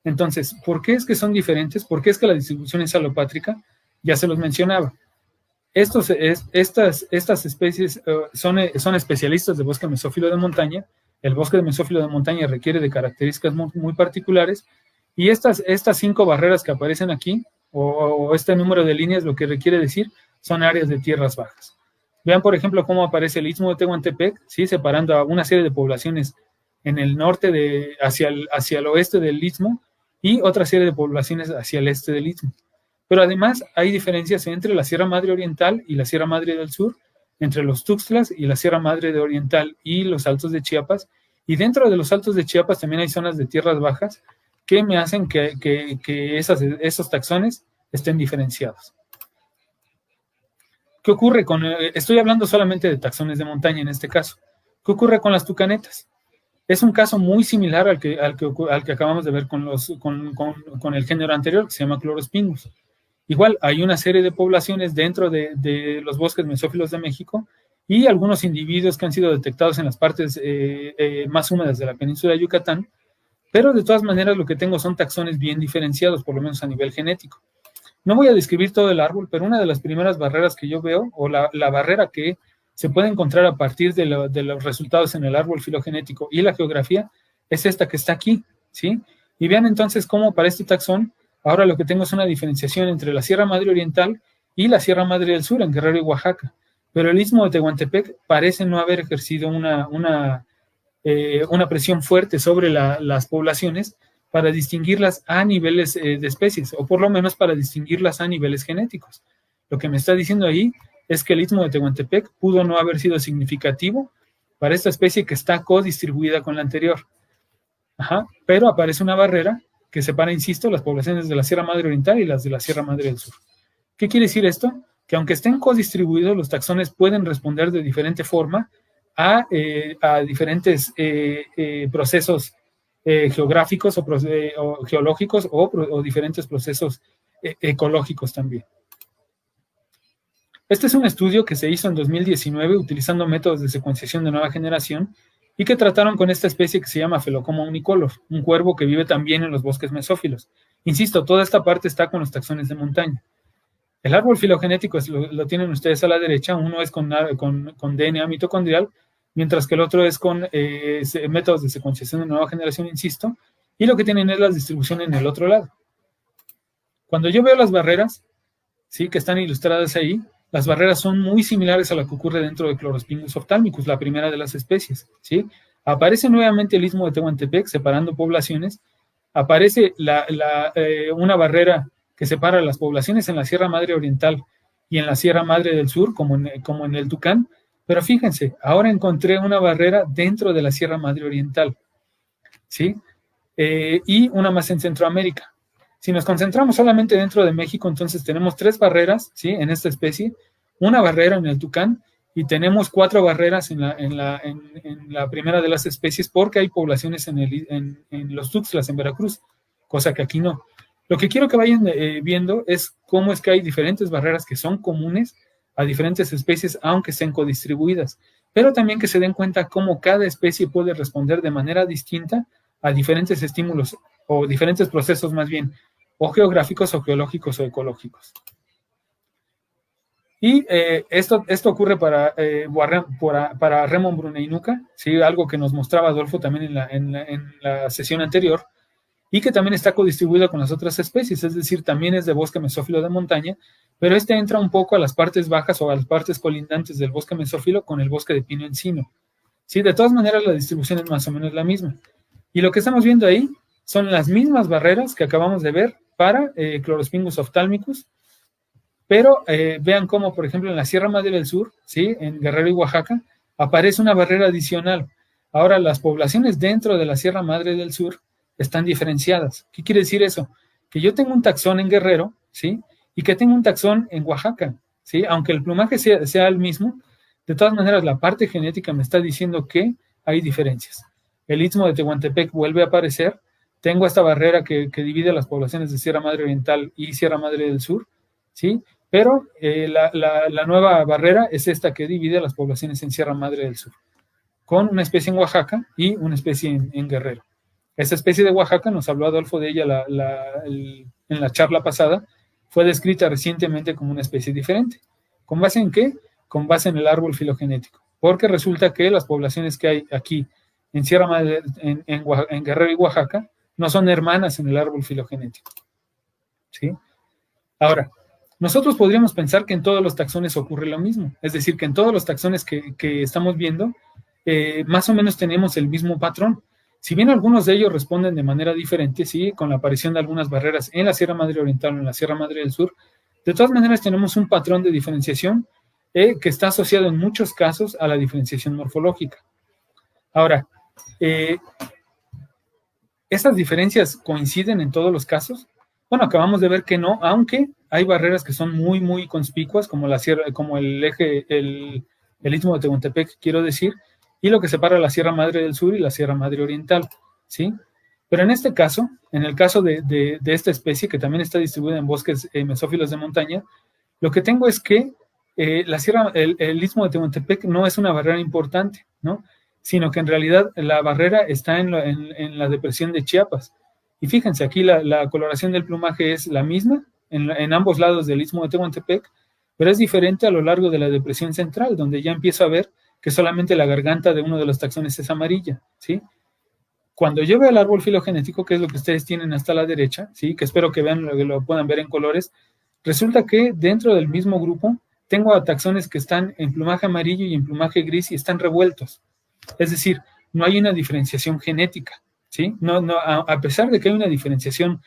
Entonces, ¿por qué es que son diferentes? ¿Por qué es que la distribución es alopátrica? Ya se los mencionaba. Estas especies son especialistas de bosque mesófilo de montaña. El bosque de mesófilo de montaña requiere de características muy particulares, y estas 5 barreras que aparecen aquí, o este número de líneas, lo que requiere decir son áreas de tierras bajas. Vean, por ejemplo, cómo aparece el Istmo de Tehuantepec, ¿sí?, separando a una serie de poblaciones en el norte hacia el oeste del Istmo y otra serie de poblaciones hacia el este del Istmo. Pero además hay diferencias entre la Sierra Madre Oriental y la Sierra Madre del Sur, entre los Tuxtlas y la Sierra Madre Oriental y los Altos de Chiapas, y dentro de los Altos de Chiapas también hay zonas de tierras bajas que me hacen que esos taxones estén diferenciados. ¿Qué ocurre con...? Estoy hablando solamente de taxones de montaña en este caso. ¿Qué ocurre con las tucanetas? Es un caso muy similar al que acabamos de ver con el género anterior, que se llama Chlorospingus. Igual, hay una serie de poblaciones dentro de los bosques mesófilos de México y algunos individuos que han sido detectados en las partes más húmedas de la península de Yucatán, pero de todas maneras lo que tengo son taxones bien diferenciados, por lo menos a nivel genético. No voy a describir todo el árbol, pero una de las primeras barreras que yo veo, o la barrera que se puede encontrar a partir de los resultados en el árbol filogenético y la geografía, es esta que está aquí, ¿sí? Y vean entonces cómo para este taxón, ahora lo que tengo es una diferenciación entre la Sierra Madre Oriental y la Sierra Madre del Sur, en Guerrero y Oaxaca. Pero el Istmo de Tehuantepec parece no haber ejercido una presión fuerte sobre las poblaciones para distinguirlas a niveles de especies, o por lo menos para distinguirlas a niveles genéticos. Lo que me está diciendo ahí es que el Istmo de Tehuantepec pudo no haber sido significativo para esta especie que está codistribuida con la anterior. Pero aparece una barrera que separa, insisto, las poblaciones de la Sierra Madre Oriental y las de la Sierra Madre del Sur. ¿Qué quiere decir esto? Que aunque estén codistribuidos, los taxones pueden responder de diferente forma a diferentes procesos geográficos o geológicos o diferentes procesos ecológicos también. Este es un estudio que se hizo en 2019 utilizando métodos de secuenciación de nueva generación y que trataron con esta especie que se llama Phelocoma unicolor, un cuervo que vive también en los bosques mesófilos. Insisto, toda esta parte está con los taxones de montaña. El árbol filogenético lo tienen ustedes a la derecha, uno es con DNA mitocondrial, mientras que el otro es con métodos de secuenciación de nueva generación, insisto, y lo que tienen es la distribución en el otro lado. Cuando yo veo las barreras, ¿sí?, que están ilustradas ahí, las barreras son muy similares a lo que ocurre dentro de Chlorospingus ophthalmicus, la primera de las especies, ¿sí? Aparece nuevamente el istmo de Tehuantepec separando poblaciones, aparece una barrera que separa las poblaciones en la Sierra Madre Oriental y en la Sierra Madre del Sur, como en el Tucán, pero fíjense, ahora encontré una barrera dentro de la Sierra Madre Oriental, ¿sí? Y una más en Centroamérica. Si nos concentramos solamente dentro de México, entonces tenemos 3 barreras, ¿sí?, en esta especie, una barrera en el Tucán, y tenemos 4 barreras en la primera de las especies, porque hay poblaciones en los Tuxtlas, en Veracruz, cosa que aquí no. Lo que quiero que vayan viendo es cómo es que hay diferentes barreras que son comunes a diferentes especies, aunque estén codistribuidas, pero también que se den cuenta cómo cada especie puede responder de manera distinta a diferentes estímulos, o diferentes procesos más bien, o geográficos, o geológicos, o ecológicos. Y esto ocurre para Raymond Bruneinuca, ¿sí?, algo que nos mostraba Adolfo también en la sesión anterior, y que también está codistribuido con las otras especies, es decir, también es de bosque mesófilo de montaña, pero entra un poco a las partes bajas o a las partes colindantes del bosque mesófilo con el bosque de pino encino. ¿Sí? De todas maneras, la distribución es más o menos la misma. Y lo que estamos viendo ahí son las mismas barreras que acabamos de ver para Chlorospingus ophthalmicus, pero vean cómo, por ejemplo, en la Sierra Madre del Sur, ¿sí?, en Guerrero y Oaxaca, aparece una barrera adicional. Ahora, las poblaciones dentro de la Sierra Madre del Sur están diferenciadas. ¿Qué quiere decir eso? Que yo tengo un taxón en Guerrero, ¿sí?, y que tengo un taxón en Oaxaca, ¿sí? Aunque el plumaje sea el mismo, de todas maneras la parte genética me está diciendo que hay diferencias. El istmo de Tehuantepec vuelve a aparecer, tengo esta barrera que divide las poblaciones de Sierra Madre Oriental y Sierra Madre del Sur, ¿sí?, pero la nueva barrera es esta que divide las poblaciones en Sierra Madre del Sur, con una especie en Oaxaca y una especie en Guerrero. Esta especie de Oaxaca, nos habló Adolfo de ella en la charla pasada, fue descrita recientemente como una especie diferente. ¿Con base en qué? Con base en el árbol filogenético, porque resulta que las poblaciones que hay aquí en Sierra Madre, en Guerrero y Oaxaca, no son hermanas en el árbol filogenético, ¿sí? Ahora, nosotros podríamos pensar que en todos los taxones ocurre lo mismo, es decir, que en todos los taxones que estamos viendo, más o menos tenemos el mismo patrón. Si bien algunos de ellos responden de manera diferente, sí, con la aparición de algunas barreras en la Sierra Madre Oriental o en la Sierra Madre del Sur, de todas maneras tenemos un patrón de diferenciación que está asociado en muchos casos a la diferenciación morfológica. Ahora, ¿estas diferencias coinciden en todos los casos? Bueno, acabamos de ver que no, aunque hay barreras que son muy, muy conspicuas, como el istmo de Tehuantepec, quiero decir, y lo que separa la Sierra Madre del Sur y la Sierra Madre Oriental, ¿sí? Pero en este caso, en el caso de esta especie, que también está distribuida en bosques mesófilos de montaña, lo que tengo es que el istmo de Tehuantepec no es una barrera importante, ¿no?, sino que en realidad la barrera está en la depresión de Chiapas. Y fíjense, aquí la coloración del plumaje es la misma en ambos lados del istmo de Tehuantepec, pero es diferente a lo largo de la depresión central, donde ya empiezo a ver que solamente la garganta de uno de los taxones es amarilla, ¿sí? Cuando yo veo el árbol filogenético, que es lo que ustedes tienen hasta la derecha, ¿sí?, que espero que lo puedan ver en colores, resulta que dentro del mismo grupo tengo a taxones que están en plumaje amarillo y en plumaje gris y están revueltos. Es decir, no hay una diferenciación genética, ¿sí? A pesar de que hay una diferenciación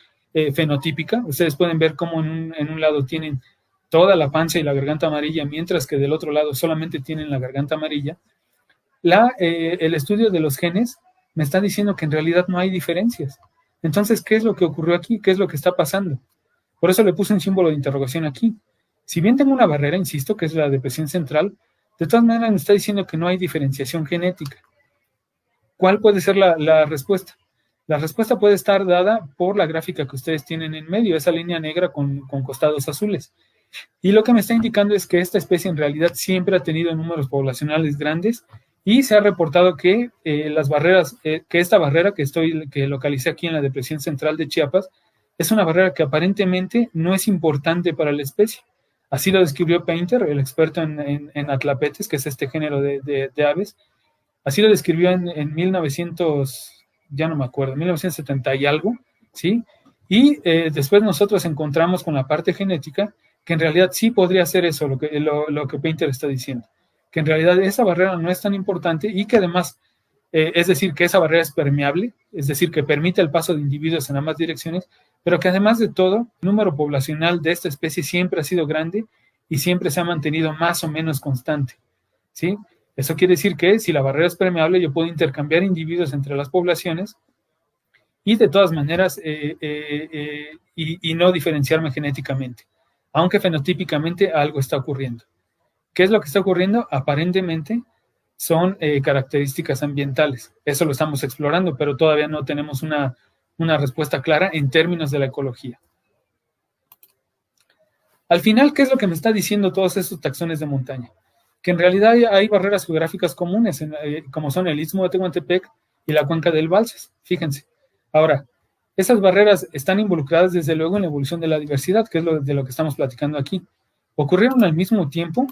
fenotípica, ustedes pueden ver cómo en un lado tienen toda la panza y la garganta amarilla, mientras que del otro lado solamente tienen la garganta amarilla. El estudio de los genes me está diciendo que en realidad no hay diferencias. Entonces, ¿qué es lo que ocurrió aquí? ¿Qué es lo que está pasando? Por eso le puse un símbolo de interrogación aquí. Si bien tengo una barrera, insisto, que es la depresión central, de todas maneras me está diciendo que no hay diferenciación genética. ¿Cuál puede ser la respuesta? La respuesta puede estar dada por la gráfica que ustedes tienen en medio, esa línea negra con costados azules. Y lo que me está indicando es que esta especie en realidad siempre ha tenido números poblacionales grandes y se ha reportado que esta barrera que localicé aquí en la depresión central de Chiapas es una barrera que aparentemente no es importante para la especie. Así lo describió Painter, el experto en atlapetes, que es este género de aves. Así lo describió en 1900, ya no me acuerdo, 1970 y algo, ¿sí? Y después nosotros encontramos con la parte genética que en realidad sí podría ser eso, lo que Painter está diciendo, que en realidad esa barrera no es tan importante y que además, es decir, que esa barrera es permeable, es decir, que permite el paso de individuos en ambas direcciones, pero que además de todo, el número poblacional de esta especie siempre ha sido grande y siempre se ha mantenido más o menos constante, ¿sí? Eso quiere decir que si la barrera es permeable, yo puedo intercambiar individuos entre las poblaciones y de todas maneras y no diferenciarme genéticamente, aunque fenotípicamente algo está ocurriendo. ¿Qué es lo que está ocurriendo? Aparentemente son características ambientales. Eso lo estamos explorando, pero todavía no tenemos una respuesta clara en términos de la ecología. Al final, ¿qué es lo que me está diciendo todos estos taxones de montaña? Que en realidad hay barreras geográficas comunes, como son el Istmo de Tehuantepec y la cuenca del Balsas. Fíjense. Ahora, esas barreras están involucradas desde luego en la evolución de la diversidad, que es de lo que estamos platicando aquí. Ocurrieron al mismo tiempo.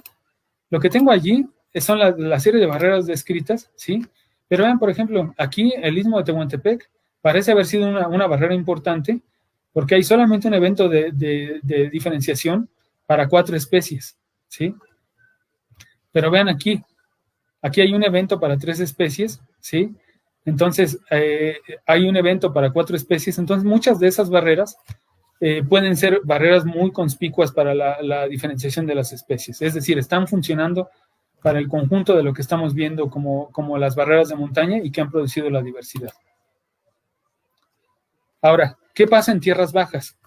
Lo que tengo allí son la serie de barreras descritas, ¿sí? Pero vean, por ejemplo, aquí el Istmo de Tehuantepec parece haber sido una barrera importante porque hay solamente un evento de diferenciación para 4 especies, ¿sí? Pero vean aquí hay un evento para 3 especies, ¿sí? Entonces, hay un evento para 4 especies, entonces muchas de esas barreras pueden ser barreras muy conspicuas para la diferenciación de las especies, es decir, están funcionando para el conjunto de lo que estamos viendo como las barreras de montaña y que han producido la diversidad. Ahora, ¿qué pasa en tierras bajas?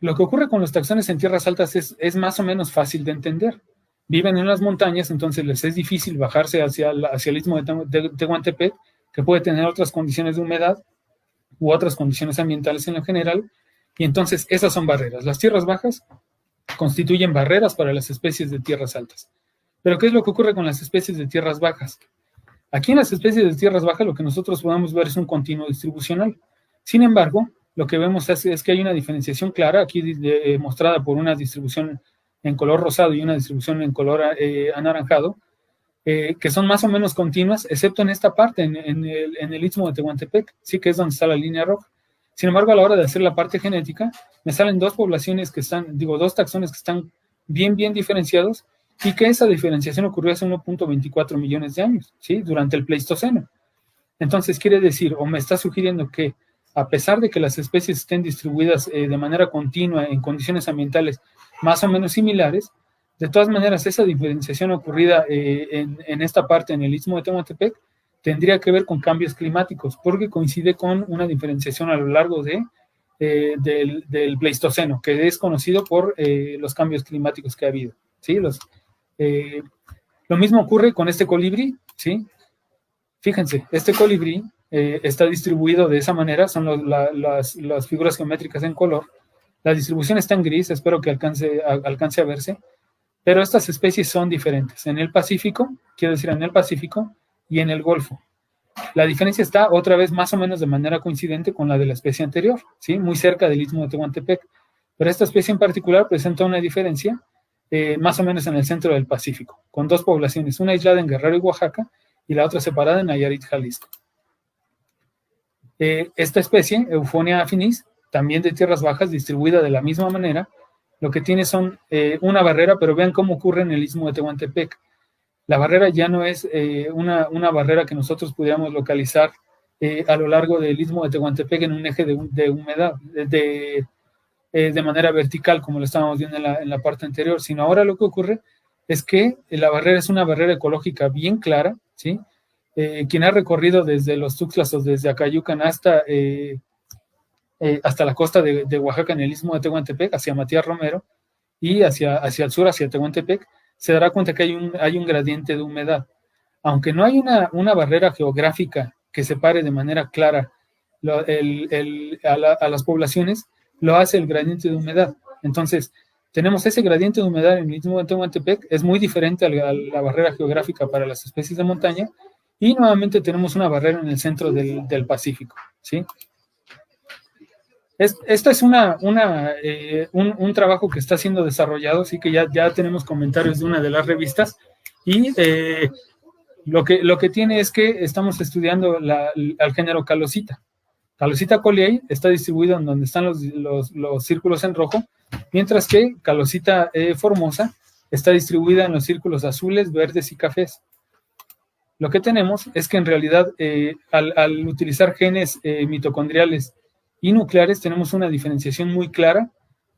Lo que ocurre con los taxones en tierras altas es más o menos fácil de entender. Viven en las montañas, entonces les es difícil bajarse hacia el Istmo de Tehuantepec, que puede tener otras condiciones de humedad u otras condiciones ambientales en lo general, y entonces esas son barreras. Las tierras bajas constituyen barreras para las especies de tierras altas. Pero ¿qué es lo que ocurre con las especies de tierras bajas? Aquí en las especies de tierras bajas lo que nosotros podemos ver es un continuo distribucional. Sin embargo, lo que vemos es que hay una diferenciación clara, aquí mostrada por una distribución en color rosado y una distribución en color anaranjado, que son más o menos continuas, excepto en esta parte, en el Istmo de Tehuantepec, sí, que es donde está la línea roja. Sin embargo, a la hora de hacer la parte genética, me salen 2 poblaciones que están, 2 taxones que están bien diferenciados, y que esa diferenciación ocurrió hace 1.24 millones de años, ¿sí? Durante el Pleistoceno. Entonces, quiere decir, o me está sugiriendo que, a pesar de que las especies estén distribuidas de manera continua en condiciones ambientales más o menos similares, de todas maneras, esa diferenciación ocurrida en esta parte, en el Istmo de Tehuantepec, tendría que ver con cambios climáticos, porque coincide con una diferenciación a lo largo del Pleistoceno, que es conocido por los cambios climáticos que ha habido, ¿sí? Lo mismo ocurre con este colibrí, ¿sí? Fíjense, este colibrí está distribuido de esa manera, son las figuras geométricas en color. La distribución está en gris, espero que alcance a verse, pero estas especies son diferentes. En el Pacífico, quiero decir en el Pacífico y en el Golfo. La diferencia está otra vez más o menos de manera coincidente con la de la especie anterior, ¿sí? Muy cerca del Istmo de Tehuantepec, pero esta especie en particular presenta una diferencia más o menos en el centro del Pacífico, con 2 poblaciones, una aislada en Guerrero y Oaxaca y la otra separada en Nayarit, Jalisco. Esta especie, Euphonia affinis, también de tierras bajas, distribuida de la misma manera, lo que tiene son una barrera, pero vean cómo ocurre en el Istmo de Tehuantepec. La barrera ya no es una barrera que nosotros pudiéramos localizar a lo largo del Istmo de Tehuantepec en un eje de humedad, de manera vertical, como lo estábamos viendo en la parte anterior, sino ahora lo que ocurre es que la barrera es una barrera ecológica bien clara, ¿sí? Quien ha recorrido desde los Tuxtlas o desde Acayucan hasta la costa de Oaxaca en el Istmo de Tehuantepec, hacia Matías Romero, y hacia el sur, hacia Tehuantepec, se dará cuenta que hay un gradiente de humedad. Aunque no hay una barrera geográfica que separe de manera clara a las poblaciones, lo hace el gradiente de humedad. Entonces, tenemos ese gradiente de humedad en el Istmo de Tehuantepec, es muy diferente a la barrera geográfica para las especies de montaña, y nuevamente tenemos una barrera en el centro del Pacífico, ¿sí? Esto es un trabajo que está siendo desarrollado, sí que ya tenemos comentarios de una de las revistas, y Lo que tiene es que estamos estudiando al género Calosita. Calosita colliei está distribuido en donde están los círculos en rojo, mientras que Calosita formosa está distribuida en los círculos azules, verdes y cafés. Lo que tenemos es que en realidad al utilizar genes mitocondriales y nucleares tenemos una diferenciación muy clara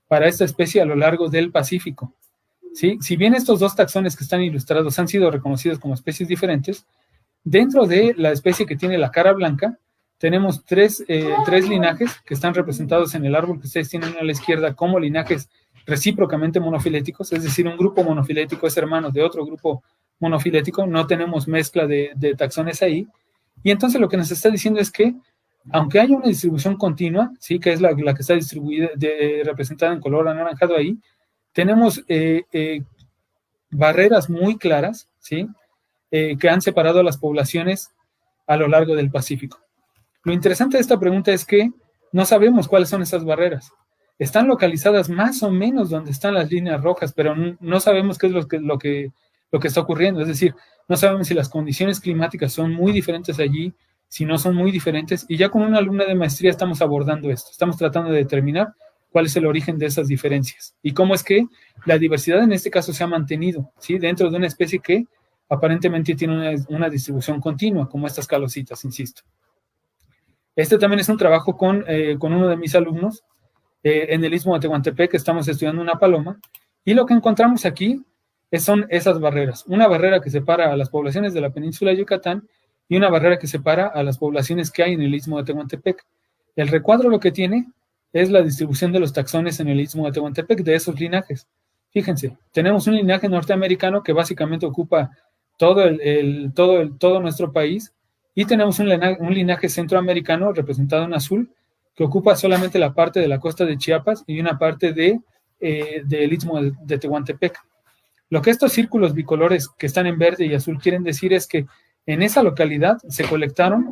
para esta especie a lo largo del Pacífico. ¿Sí? Si bien estos dos taxones que están ilustrados han sido reconocidos como especies diferentes, dentro de la especie que tiene la cara blanca tenemos tres linajes que están representados en el árbol que ustedes tienen a la izquierda como linajes recíprocamente monofiléticos, es decir, un grupo monofilético es hermano de otro grupo monofilético, no tenemos mezcla de taxones ahí, y entonces lo que nos está diciendo es que, aunque haya una distribución continua, ¿sí? Que es la que está distribuida, representada en color anaranjado ahí, tenemos barreras muy claras, ¿sí? Que han separado a las poblaciones a lo largo del Pacífico. Lo interesante de esta pregunta es que no sabemos cuáles son esas barreras. Están localizadas más o menos donde están las líneas rojas, pero no sabemos qué es lo que está ocurriendo. Es decir, no sabemos si las condiciones climáticas son muy diferentes allí, si no son muy diferentes, y ya con una alumna de maestría estamos abordando esto. Estamos tratando de determinar cuál es el origen de esas diferencias y cómo es que la diversidad en este caso se ha mantenido, ¿sí? Dentro de una especie que aparentemente tiene una distribución continua, como estas calositas, insisto. Este también es un trabajo con uno de mis alumnos en el Istmo de Tehuantepec, estamos estudiando una paloma, y lo que encontramos aquí son esas barreras. Una barrera que separa a las poblaciones de la península de Yucatán y una barrera que separa a las poblaciones que hay en el Istmo de Tehuantepec. El recuadro lo que tiene es la distribución de los taxones en el Istmo de Tehuantepec, de esos linajes. Fíjense, tenemos un linaje norteamericano que básicamente ocupa todo nuestro país, y tenemos un linaje centroamericano representado en azul que ocupa solamente la parte de la costa de Chiapas y una parte del Istmo de Tehuantepec. Lo que estos círculos bicolores que están en verde y azul quieren decir es que en esa localidad se colectaron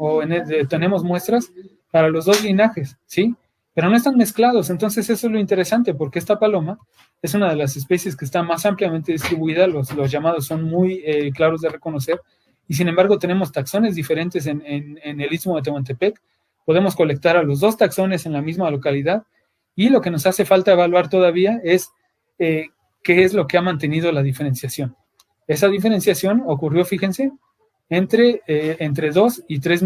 tenemos muestras para los dos linajes, ¿sí? Pero no están mezclados. Entonces eso es lo interesante, porque esta paloma es una de las especies que está más ampliamente distribuida, los llamados son muy claros de reconocer, y sin embargo tenemos taxones diferentes en el Istmo de Tehuantepec. Podemos colectar a los dos taxones en la misma localidad, y lo que nos hace falta evaluar todavía es qué es lo que ha mantenido la diferenciación. Esa diferenciación ocurrió, fíjense, entre 2 y 3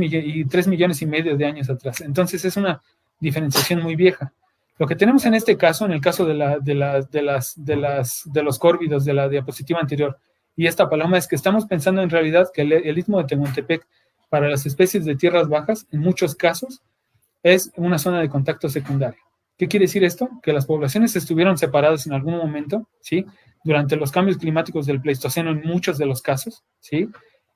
millones y medio de años atrás. Entonces es una diferenciación muy vieja. Lo que tenemos en este caso, en el caso de los córvidos de la diapositiva anterior y esta paloma, es que estamos pensando en realidad que el Istmo de Tehuantepec para las especies de tierras bajas, en muchos casos, es una zona de contacto secundario. ¿Qué quiere decir esto? Que las poblaciones estuvieron separadas en algún momento, ¿sí? Durante los cambios climáticos del Pleistoceno en muchos de los casos, ¿sí?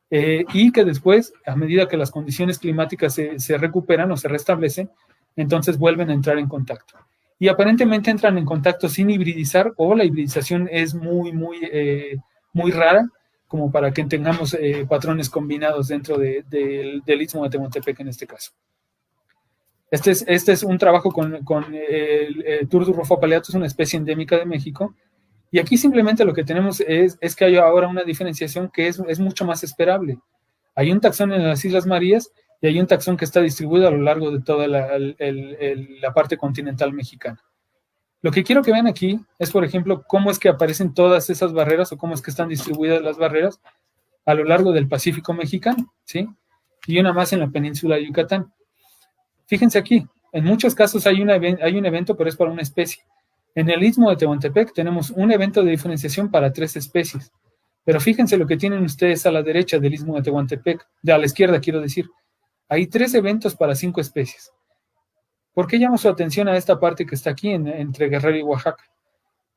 Y que después, a medida que las condiciones climáticas se recuperan o se restablecen, entonces vuelven a entrar en contacto. Y aparentemente entran en contacto sin hibridizar, o la hibridización es muy rara, como para que tengamos patrones combinados dentro del Istmo de Tehuantepec en este caso. Este es un trabajo con el Turdurrufo paleatus, una especie endémica de México, y aquí simplemente lo que tenemos es que hay ahora una diferenciación que es mucho más esperable. Hay un taxón en las Islas Marías y hay un taxón que está distribuido a lo largo de toda la parte continental mexicana. Lo que quiero que vean aquí es, por ejemplo, cómo es que aparecen todas esas barreras o cómo es que están distribuidas las barreras a lo largo del Pacífico mexicano, ¿sí? Y una más en la península de Yucatán. Fíjense aquí, en muchos casos hay un evento, pero es para una especie. En el Istmo de Tehuantepec tenemos un evento de diferenciación para 3 especies. Pero fíjense lo que tienen ustedes a la derecha del Istmo de Tehuantepec, a la izquierda quiero decir. Hay 3 eventos para 5 especies. ¿Por qué llamo su atención a esta parte que está aquí entre Guerrero y Oaxaca?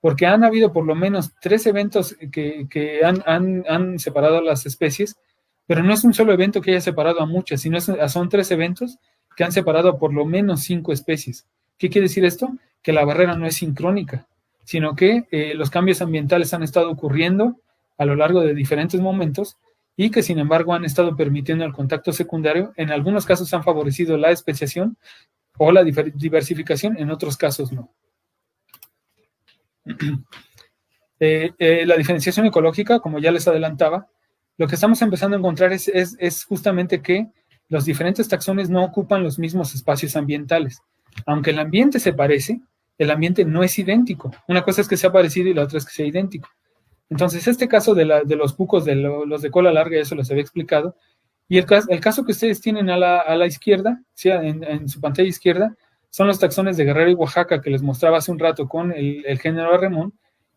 Porque han habido por lo menos 3 eventos que han separado a las especies, pero no es un solo evento que haya separado a muchas, sino son 3 eventos que han separado a por lo menos 5 especies. ¿Qué quiere decir esto? Que la barrera no es sincrónica, sino que los cambios ambientales han estado ocurriendo a lo largo de diferentes momentos y que sin embargo han estado permitiendo el contacto secundario. En algunos casos han favorecido la especiación o la diversificación, en otros casos no. La diferenciación ecológica, como ya les adelantaba, lo que estamos empezando a encontrar es justamente que los diferentes taxones no ocupan los mismos espacios ambientales. Aunque el ambiente se parece, el ambiente no es idéntico. Una cosa es que sea parecido y la otra es que sea idéntico. Entonces, este caso de los pucos, los de cola larga, eso les había explicado. Y el caso que ustedes tienen a la izquierda, ¿sí? en su pantalla izquierda, son los taxones de Guerrero y Oaxaca que les mostraba hace un rato con el género Arremón,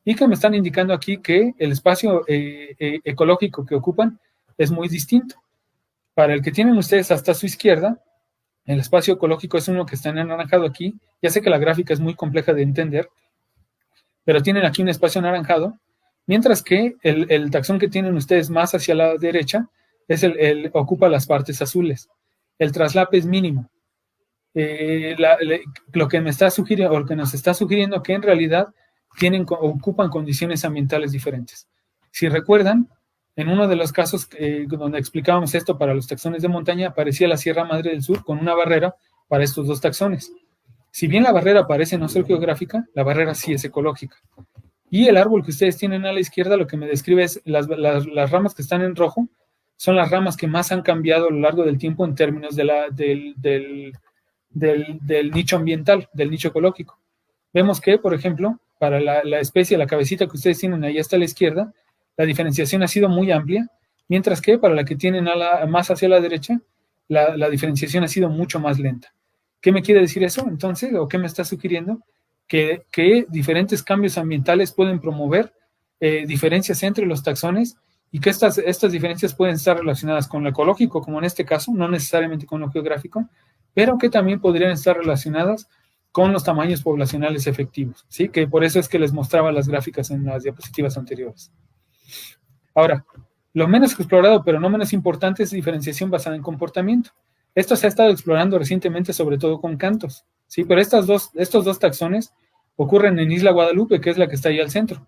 y que me están indicando aquí que el espacio ecológico que ocupan es muy distinto. Para el que tienen ustedes hasta su izquierda, el espacio ecológico es uno que está en anaranjado aquí. Ya sé que la gráfica es muy compleja de entender, pero tienen aquí un espacio anaranjado, mientras que el taxón que tienen ustedes más hacia la derecha ocupa las partes azules. El traslape es mínimo. Lo que me está sugiriendo, o lo que nos está sugiriendo, que en realidad ocupan condiciones ambientales diferentes. Si recuerdan, en uno de los casos donde explicábamos esto para los taxones de montaña, aparecía la Sierra Madre del Sur con una barrera para estos dos taxones. Si bien la barrera parece no ser geográfica, la barrera sí es ecológica. Y el árbol que ustedes tienen a la izquierda, lo que me describe es las ramas que están en rojo, son las ramas que más han cambiado a lo largo del tiempo en términos del nicho ambiental, del nicho ecológico. Vemos que, por ejemplo, para la especie, la cabecita que ustedes tienen ahí hasta la izquierda, la diferenciación ha sido muy amplia, mientras que para la que tienen más hacia la derecha, la diferenciación ha sido mucho más lenta. ¿Qué me quiere decir eso entonces? ¿O qué me está sugiriendo? Que diferentes cambios ambientales pueden promover diferencias entre los taxones, y que estas diferencias pueden estar relacionadas con lo ecológico, como en este caso, no necesariamente con lo geográfico, pero que también podrían estar relacionadas con los tamaños poblacionales efectivos, ¿sí? Que por eso es que les mostraba las gráficas en las diapositivas anteriores. Ahora, lo menos explorado, pero no menos importante, es diferenciación basada en comportamiento. Esto se ha estado explorando recientemente, sobre todo con cantos, ¿sí? Pero estos dos taxones ocurren en Isla Guadalupe, que es la que está ahí al centro.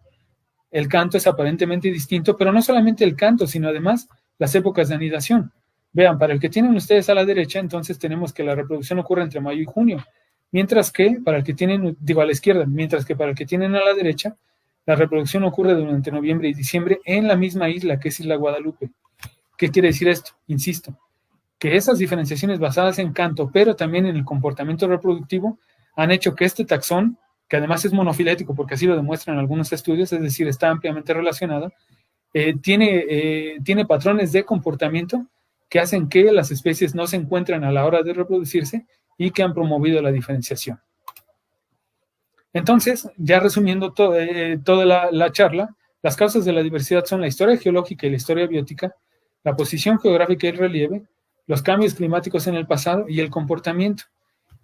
El canto es aparentemente distinto, pero no solamente el canto, sino además las épocas de anidación. Vean, para el que tienen ustedes a la derecha, entonces tenemos que la reproducción ocurre entre mayo y junio, mientras que para el que tienen, a la izquierda, mientras que para el que tienen a la derecha, la reproducción ocurre durante noviembre y diciembre en la misma isla, que es Isla Guadalupe. ¿Qué quiere decir esto? Insisto, que esas diferenciaciones basadas en canto, pero también en el comportamiento reproductivo, han hecho que este taxón, que además es monofilético, porque así lo demuestran algunos estudios, es decir, está ampliamente relacionado, tiene patrones de comportamiento que hacen que las especies no se encuentren a la hora de reproducirse y que han promovido la diferenciación. Entonces, ya resumiendo toda la charla, las causas de la diversidad son la historia geológica y la historia biótica, la posición geográfica y el relieve, los cambios climáticos en el pasado y el comportamiento.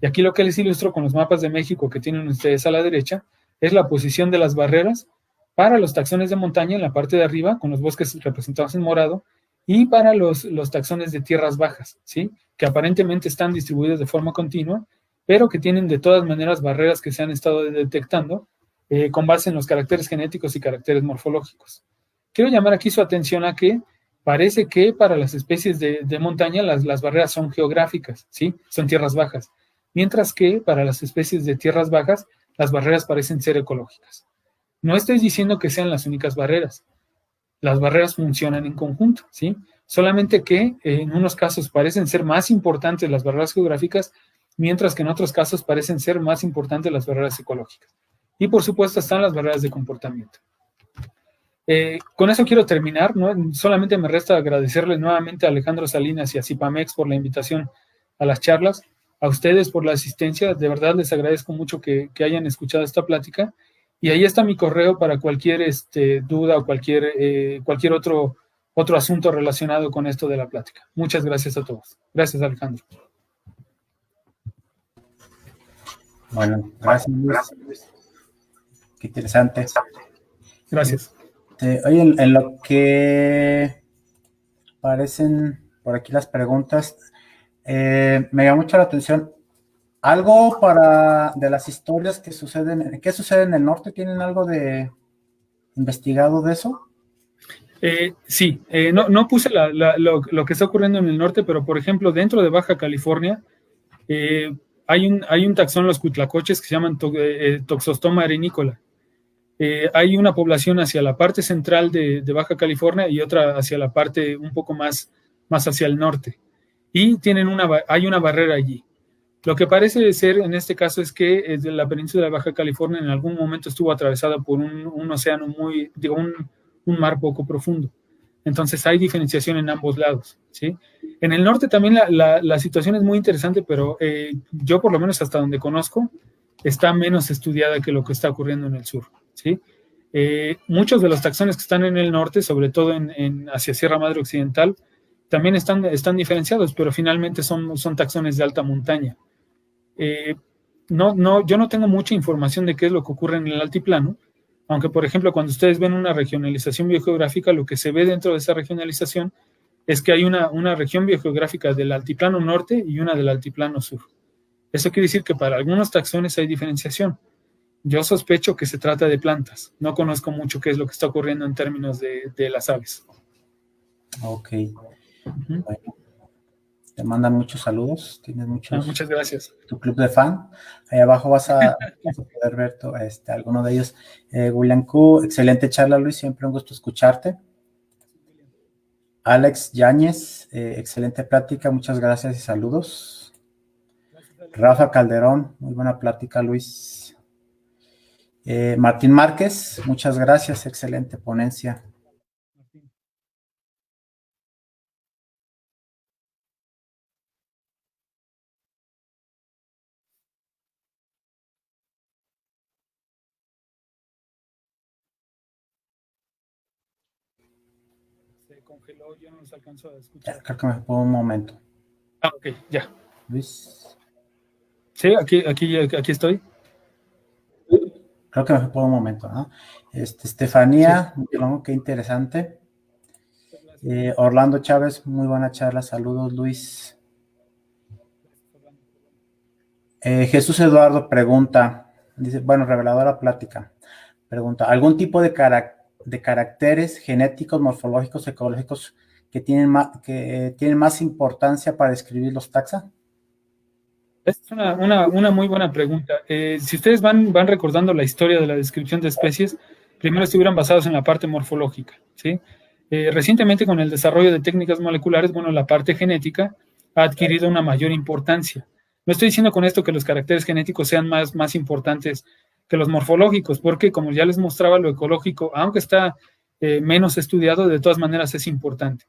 Y aquí lo que les ilustro con los mapas de México que tienen ustedes a la derecha es la posición de las barreras para los taxones de montaña en la parte de arriba, con los bosques representados en morado, y para los taxones de tierras bajas, ¿sí? Que aparentemente están distribuidos de forma continua, pero que tienen de todas maneras barreras que se han estado detectando con base en los caracteres genéticos y caracteres morfológicos. Quiero llamar aquí su atención a que parece que para las especies de montaña las barreras son geográficas, ¿sí? Son tierras bajas, mientras que para las especies de tierras bajas las barreras parecen ser ecológicas. No estoy diciendo que sean las únicas barreras. Las barreras funcionan en conjunto, ¿sí? Solamente que en unos casos parecen ser más importantes las barreras geográficas, mientras que en otros casos parecen ser más importantes las barreras ecológicas. Y por supuesto están las barreras de comportamiento. Con eso quiero terminar, ¿no? Solamente me resta agradecerle nuevamente a Alejandro Salinas y a Cipamex por la invitación a las charlas, a ustedes por la asistencia. De verdad les agradezco mucho que hayan escuchado esta plática, y ahí está mi correo para cualquier duda o cualquier otro asunto relacionado con esto de la plática. Muchas gracias a todos. Gracias, Alejandro. Bueno, gracias, Luis. Qué interesante. Gracias. Oye, en lo que aparecen por aquí las preguntas, me llama mucho la atención. ¿Algo de las historias que suceden, qué sucede en el norte? ¿Tienen algo de investigado de eso? Sí, no puse lo que está ocurriendo en el norte, pero por ejemplo, dentro de Baja California, hay un taxón, los cuitlacoches, que se llaman Toxostoma arenícola. Hay una población hacia la parte central de Baja California y otra hacia la parte un poco más hacia el norte. Y hay una barrera allí. Lo que parece ser en este caso es que la península de Baja California en algún momento estuvo atravesada por un océano un mar poco profundo. Entonces hay diferenciación en ambos lados, ¿sí? En el norte también la situación es muy interesante, pero yo por lo menos hasta donde conozco está menos estudiada que lo que está ocurriendo en el sur, ¿sí? Muchos de los taxones que están en el norte, sobre todo hacia Sierra Madre Occidental, también están diferenciados, pero finalmente son taxones de alta montaña. Yo no tengo mucha información de qué es lo que ocurre en el altiplano, aunque, por ejemplo, cuando ustedes ven una regionalización biogeográfica, lo que se ve dentro de esa regionalización es que hay una región biogeográfica del altiplano norte y una del altiplano sur. Eso quiere decir que para algunos taxones hay diferenciación. Yo sospecho que se trata de plantas. No conozco mucho qué es lo que está ocurriendo en términos de las aves. Ok. Bueno, te mandan muchos saludos. Tienes muchos. Muchas gracias. Tu club de fan. Ahí abajo vas a poder ver alguno de ellos. William Q, excelente charla, Luis. Siempre un gusto escucharte. Alex Yáñez, excelente plática. Muchas gracias y saludos. Rafa Calderón, muy buena plática, Luis. Martín Márquez, muchas gracias. Excelente ponencia. Congeló, yo no los alcanzo a escuchar. Ya, creo que me pongo un momento. Ok, ya. Luis. Sí, aquí estoy. Creo que me pongo un momento, ¿no? Estefanía, sí. Qué interesante. Orlando Chávez, muy buena charla. Saludos, Luis. Jesús Eduardo pregunta, dice, bueno, reveladora plática. Pregunta, ¿algún tipo de caracteres genéticos, morfológicos, ecológicos que tienen más importancia para escribir los taxa? Es una muy buena pregunta. Si ustedes van recordando la historia de la descripción de especies, primero estuvieran basados en la parte morfológica, ¿sí? Recientemente, con el desarrollo de técnicas moleculares, bueno, la parte genética ha adquirido una mayor importancia. No estoy diciendo con esto que los caracteres genéticos sean más importantes que los morfológicos, porque como ya les mostraba, lo ecológico, aunque está menos estudiado, de todas maneras es importante.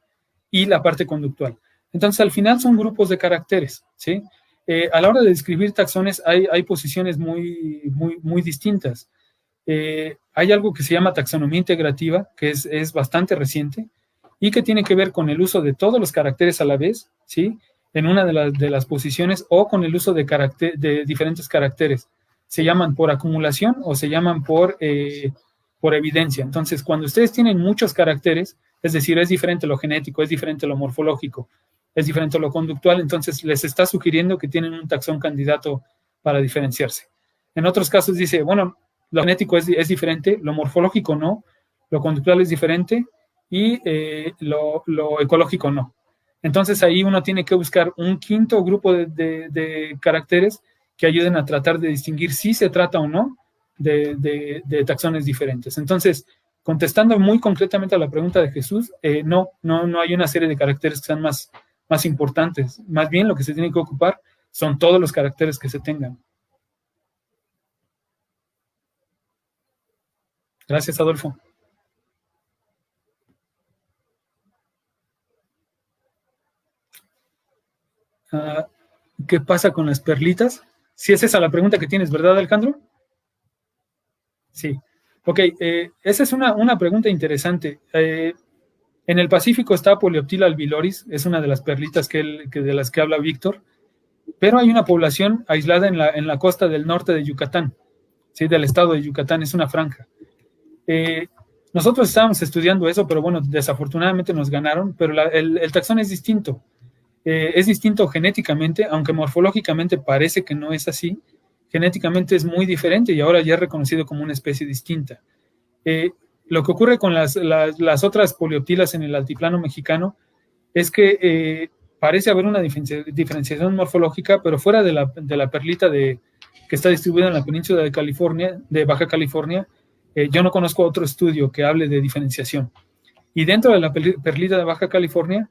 Y la parte conductual. Entonces, al final son grupos de caracteres, ¿sí? A la hora de describir taxones hay posiciones muy distintas. Hay algo que se llama taxonomía integrativa, que es bastante reciente y que tiene que ver con el uso de todos los caracteres a la vez, ¿sí? En una de las posiciones, o con el uso de diferentes caracteres. Se llaman por acumulación o se llaman por evidencia. Entonces, cuando ustedes tienen muchos caracteres, es decir, es diferente lo genético, es diferente lo morfológico, es diferente lo conductual, entonces les está sugiriendo que tienen un taxón candidato para diferenciarse. En otros casos dice, bueno, lo genético es diferente, lo morfológico no, lo conductual es diferente y lo ecológico no. Entonces ahí uno tiene que buscar un quinto grupo de caracteres que ayuden a tratar de distinguir si se trata o no de taxones diferentes. Entonces, contestando muy concretamente a la pregunta de Jesús, no hay una serie de caracteres que sean más importantes. Más bien lo que se tiene que ocupar son todos los caracteres que se tengan. Gracias, Adolfo. ¿Qué pasa con las perlitas? Si es esa la pregunta que tienes, ¿verdad, Alejandro? Sí. Ok, esa es una pregunta interesante. En el Pacífico está Polioptila albiloris, es una de las perlitas de las que habla Víctor, pero hay una población aislada en la costa del norte de Yucatán, ¿sí? Del estado de Yucatán, es una franja. Nosotros estábamos estudiando eso, pero bueno, desafortunadamente nos ganaron, pero el taxón es distinto. Es distinto genéticamente, aunque morfológicamente parece que no es así. Genéticamente es muy diferente y ahora ya es reconocido como una especie distinta. Lo que ocurre con las otras polioptilas en el altiplano mexicano es que parece haber una diferenciación morfológica, pero fuera de la perlita que está distribuida en la península de Baja California, yo no conozco otro estudio que hable de diferenciación. Y dentro de la perlita de Baja California,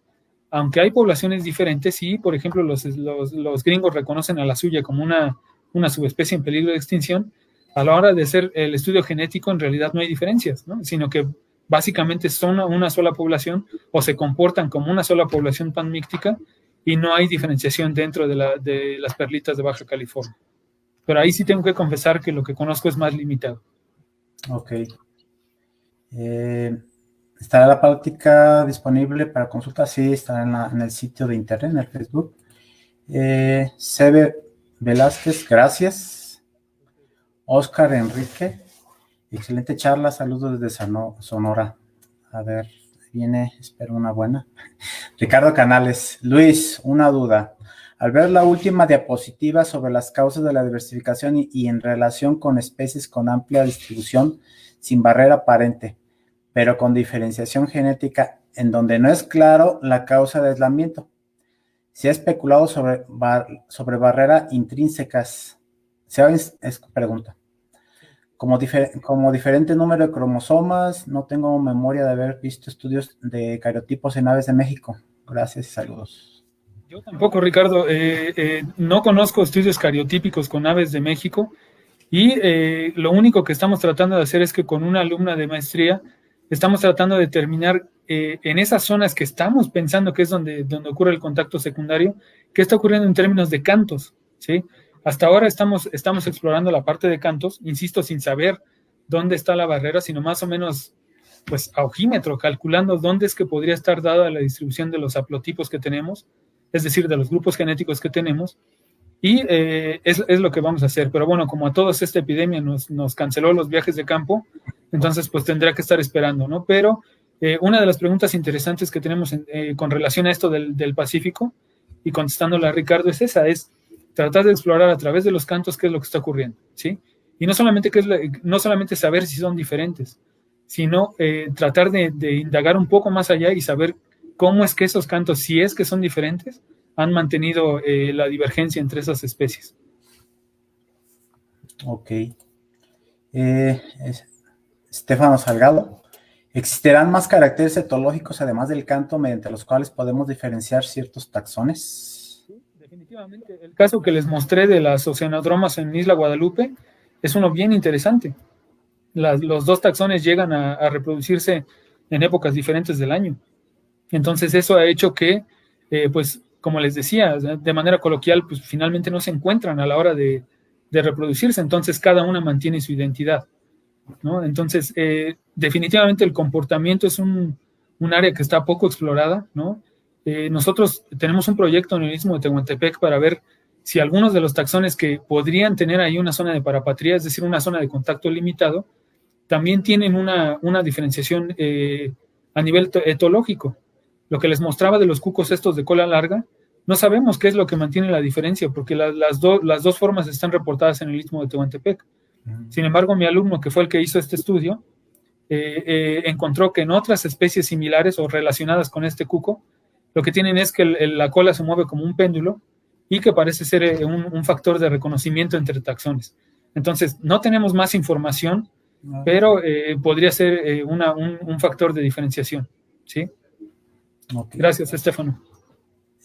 aunque hay poblaciones diferentes, sí, por ejemplo, los gringos reconocen a la suya como una subespecie en peligro de extinción, a la hora de hacer el estudio genético en realidad no hay diferencias, ¿no? Sino que básicamente son una sola población o se comportan como una sola población panmíctica y no hay diferenciación dentro de las perlitas de Baja California. Pero ahí sí tengo que confesar que lo que conozco es más limitado. Ok. ¿Estará la práctica disponible para consulta? Sí, estará en el sitio de internet, en el Facebook. Sebe Velázquez, gracias. Oscar Enrique, excelente charla, saludos desde Sonora. A ver, viene, espero una buena. Ricardo Canales, Luis, una duda. Al ver la última diapositiva sobre las causas de la diversificación y en relación con especies con amplia distribución sin barrera aparente, pero con diferenciación genética, en donde no es claro la causa de aislamiento, se ha especulado sobre barreras intrínsecas. Pregunta. Como diferente número de cromosomas, no tengo memoria de haber visto estudios de cariotipos en aves de México. Gracias y saludos. Yo tampoco, Ricardo. No conozco estudios cariotípicos con aves de México y lo único que estamos tratando de hacer es que con una alumna de maestría estamos tratando de determinar en esas zonas que estamos pensando que es donde ocurre el contacto secundario, qué está ocurriendo en términos de cantos, ¿sí? Hasta ahora estamos explorando la parte de cantos, insisto, sin saber dónde está la barrera, sino más o menos pues a ojímetro, calculando dónde es que podría estar dada la distribución de los haplotipos que tenemos, es decir, de los grupos genéticos que tenemos, y es lo que vamos a hacer. Pero bueno, como a todos esta epidemia nos canceló los viajes de campo, entonces pues tendrá que estar esperando, ¿no? Pero una de las preguntas interesantes que tenemos con relación a esto del Pacífico, y contestándola a Ricardo, es esa, es tratar de explorar a través de los cantos qué es lo que está ocurriendo, ¿sí? Y no solamente saber si son diferentes, sino tratar de indagar un poco más allá y saber cómo es que esos cantos, si es que son diferentes, han mantenido la divergencia entre esas especies. Ok. Estefano Salgado. ¿Existirán más caracteres etológicos además del canto mediante los cuales podemos diferenciar ciertos taxones? Sí, definitivamente. El caso que les mostré de las oceanodromas en Isla Guadalupe es uno bien interesante. Los dos taxones llegan a reproducirse en épocas diferentes del año. Entonces eso ha hecho que, pues, como les decía, de manera coloquial, pues finalmente no se encuentran a la hora de reproducirse. Entonces cada una mantiene su identidad, ¿no? Entonces, definitivamente el comportamiento es un área que está poco explorada, ¿no? Nosotros tenemos un proyecto en el Istmo de Tehuantepec para ver si algunos de los taxones que podrían tener ahí una zona de parapatría, es decir, una zona de contacto limitado, también tienen una diferenciación a nivel etológico. Lo que les mostraba de los cucos estos de cola larga, no sabemos qué es lo que mantiene la diferencia, porque las dos formas están reportadas en el Istmo de Tehuantepec. Sin embargo, mi alumno, que fue el que hizo este estudio, encontró que en otras especies similares o relacionadas con este cuco, lo que tienen es que la cola se mueve como un péndulo y que parece ser un factor de reconocimiento entre taxones. Entonces, no tenemos más información, pero podría ser un factor de diferenciación, ¿sí? Okay. Gracias, Estefano.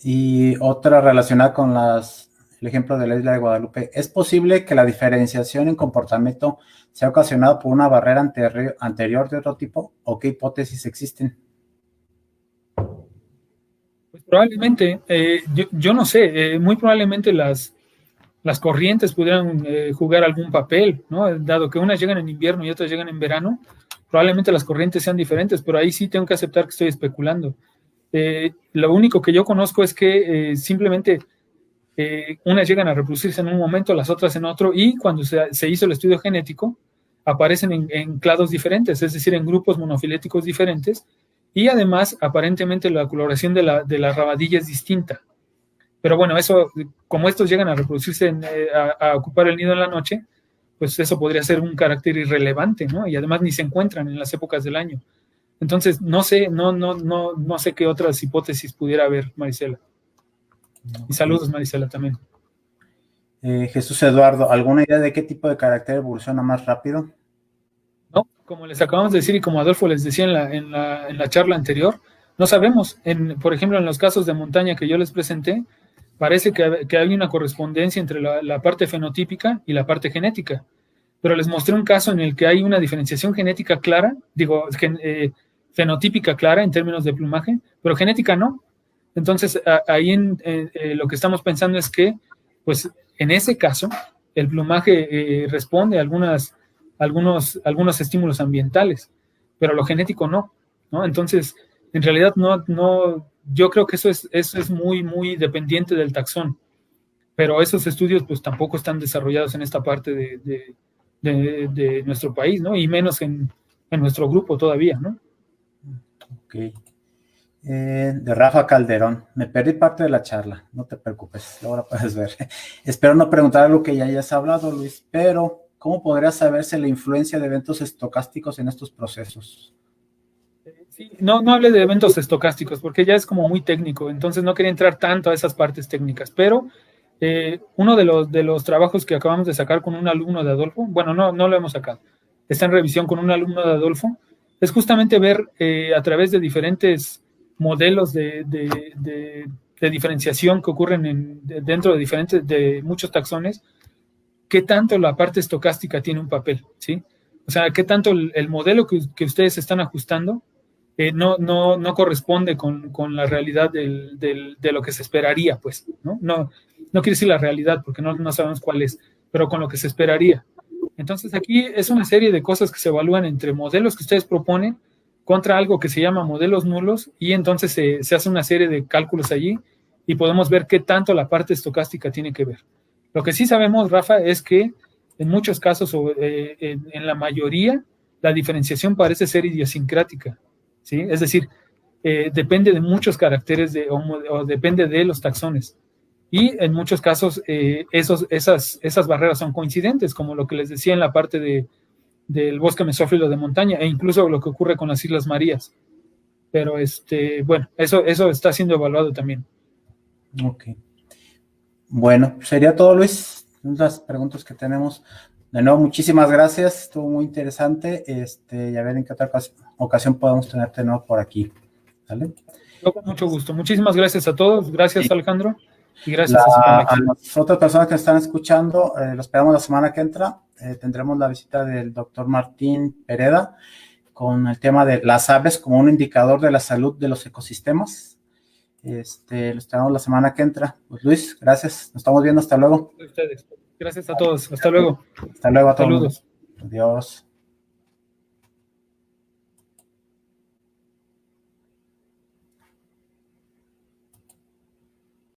Y otra relacionada con el ejemplo de la isla de Guadalupe. ¿Es posible que la diferenciación en comportamiento sea ocasionada por una barrera anterior de otro tipo? ¿O qué hipótesis existen? Pues probablemente, yo no sé, muy probablemente las corrientes pudieran jugar algún papel, ¿no? Dado que unas llegan en invierno y otras llegan en verano, probablemente las corrientes sean diferentes, pero ahí sí tengo que aceptar que estoy especulando. Lo único que yo conozco es que simplemente unas llegan a reproducirse en un momento, las otras en otro, y cuando se hizo el estudio genético, aparecen en clados diferentes, es decir, en grupos monofiléticos diferentes, y además, aparentemente, la coloración de la rabadilla es distinta. Pero bueno, eso, como estos llegan a reproducirse, a ocupar el nido en la noche, pues eso podría ser un carácter irrelevante, ¿no? Y además ni se encuentran en las épocas del año. Entonces, no sé qué otras hipótesis pudiera haber, Marisela. Y saludos, Marisela, también. Jesús Eduardo, ¿alguna idea de qué tipo de carácter evoluciona más rápido? No, como les acabamos de decir y como Adolfo les decía en la charla anterior, no sabemos. Por ejemplo, en los casos de montaña que yo les presenté, parece que hay una correspondencia entre la parte fenotípica y la parte genética. Pero les mostré un caso en el que hay una diferenciación genética clara, fenotípica clara en términos de plumaje, pero genética no. Entonces, ahí lo que estamos pensando es que, pues, en ese caso, el plumaje responde a algunos estímulos ambientales, pero lo genético no, ¿no? Entonces, en realidad yo creo que eso es muy, muy dependiente del taxón, pero esos estudios pues tampoco están desarrollados en esta parte de nuestro país, ¿no? Y menos en nuestro grupo todavía, ¿no? Ok. De Rafa Calderón, me perdí parte de la charla, no te preocupes, ahora puedes ver. Espero no preguntar algo que ya hayas hablado, Luis, pero ¿cómo podría saberse la influencia de eventos estocásticos en estos procesos? Sí, no hable de eventos estocásticos porque ya es como muy técnico, entonces no quería entrar tanto a esas partes técnicas, pero uno de los trabajos que acabamos de sacar con un alumno de Adolfo, bueno, no lo hemos sacado, está en revisión con un alumno de Adolfo, es justamente ver a través de diferentes modelos de diferenciación que ocurren dentro de muchos taxones, qué tanto la parte estocástica tiene un papel, ¿sí? O sea, qué tanto el modelo que ustedes están ajustando no corresponde con la realidad de lo que se esperaría, pues, ¿no? No quiere decir la realidad, porque no sabemos cuál es, pero con lo que se esperaría. Entonces, aquí es una serie de cosas que se evalúan entre modelos que ustedes proponen contra algo que se llama modelos nulos, y entonces se hace una serie de cálculos allí y podemos ver qué tanto la parte estocástica tiene que ver. Lo que sí sabemos, Rafa, es que en muchos casos, o en la mayoría, la diferenciación parece ser idiosincrática, ¿sí? Es decir, depende de muchos caracteres o depende de los taxones. Y en muchos casos esas barreras son coincidentes, como lo que les decía en la parte del bosque mesófilo de montaña, e incluso lo que ocurre con las Islas Marías. Pero bueno, eso está siendo evaluado también. Ok. Bueno, sería todo, Luis. Las preguntas que tenemos. De nuevo, muchísimas gracias. Estuvo muy interesante. Y a ver en qué otra ocasión podemos tenerte de nuevo por aquí. ¿Vale? Yo con mucho gusto. Muchísimas gracias a todos. Gracias, Alejandro. Y gracias a las otras personas que están escuchando, los esperamos la semana que entra. Tendremos la visita del doctor Martín Pereda con el tema de las aves como un indicador de la salud de los ecosistemas. Lo esperamos la semana que entra. Pues Luis, gracias. Nos estamos viendo. Hasta luego. Ustedes. Gracias a todos. Hasta luego. Hasta luego a todos. Saludos. Adiós.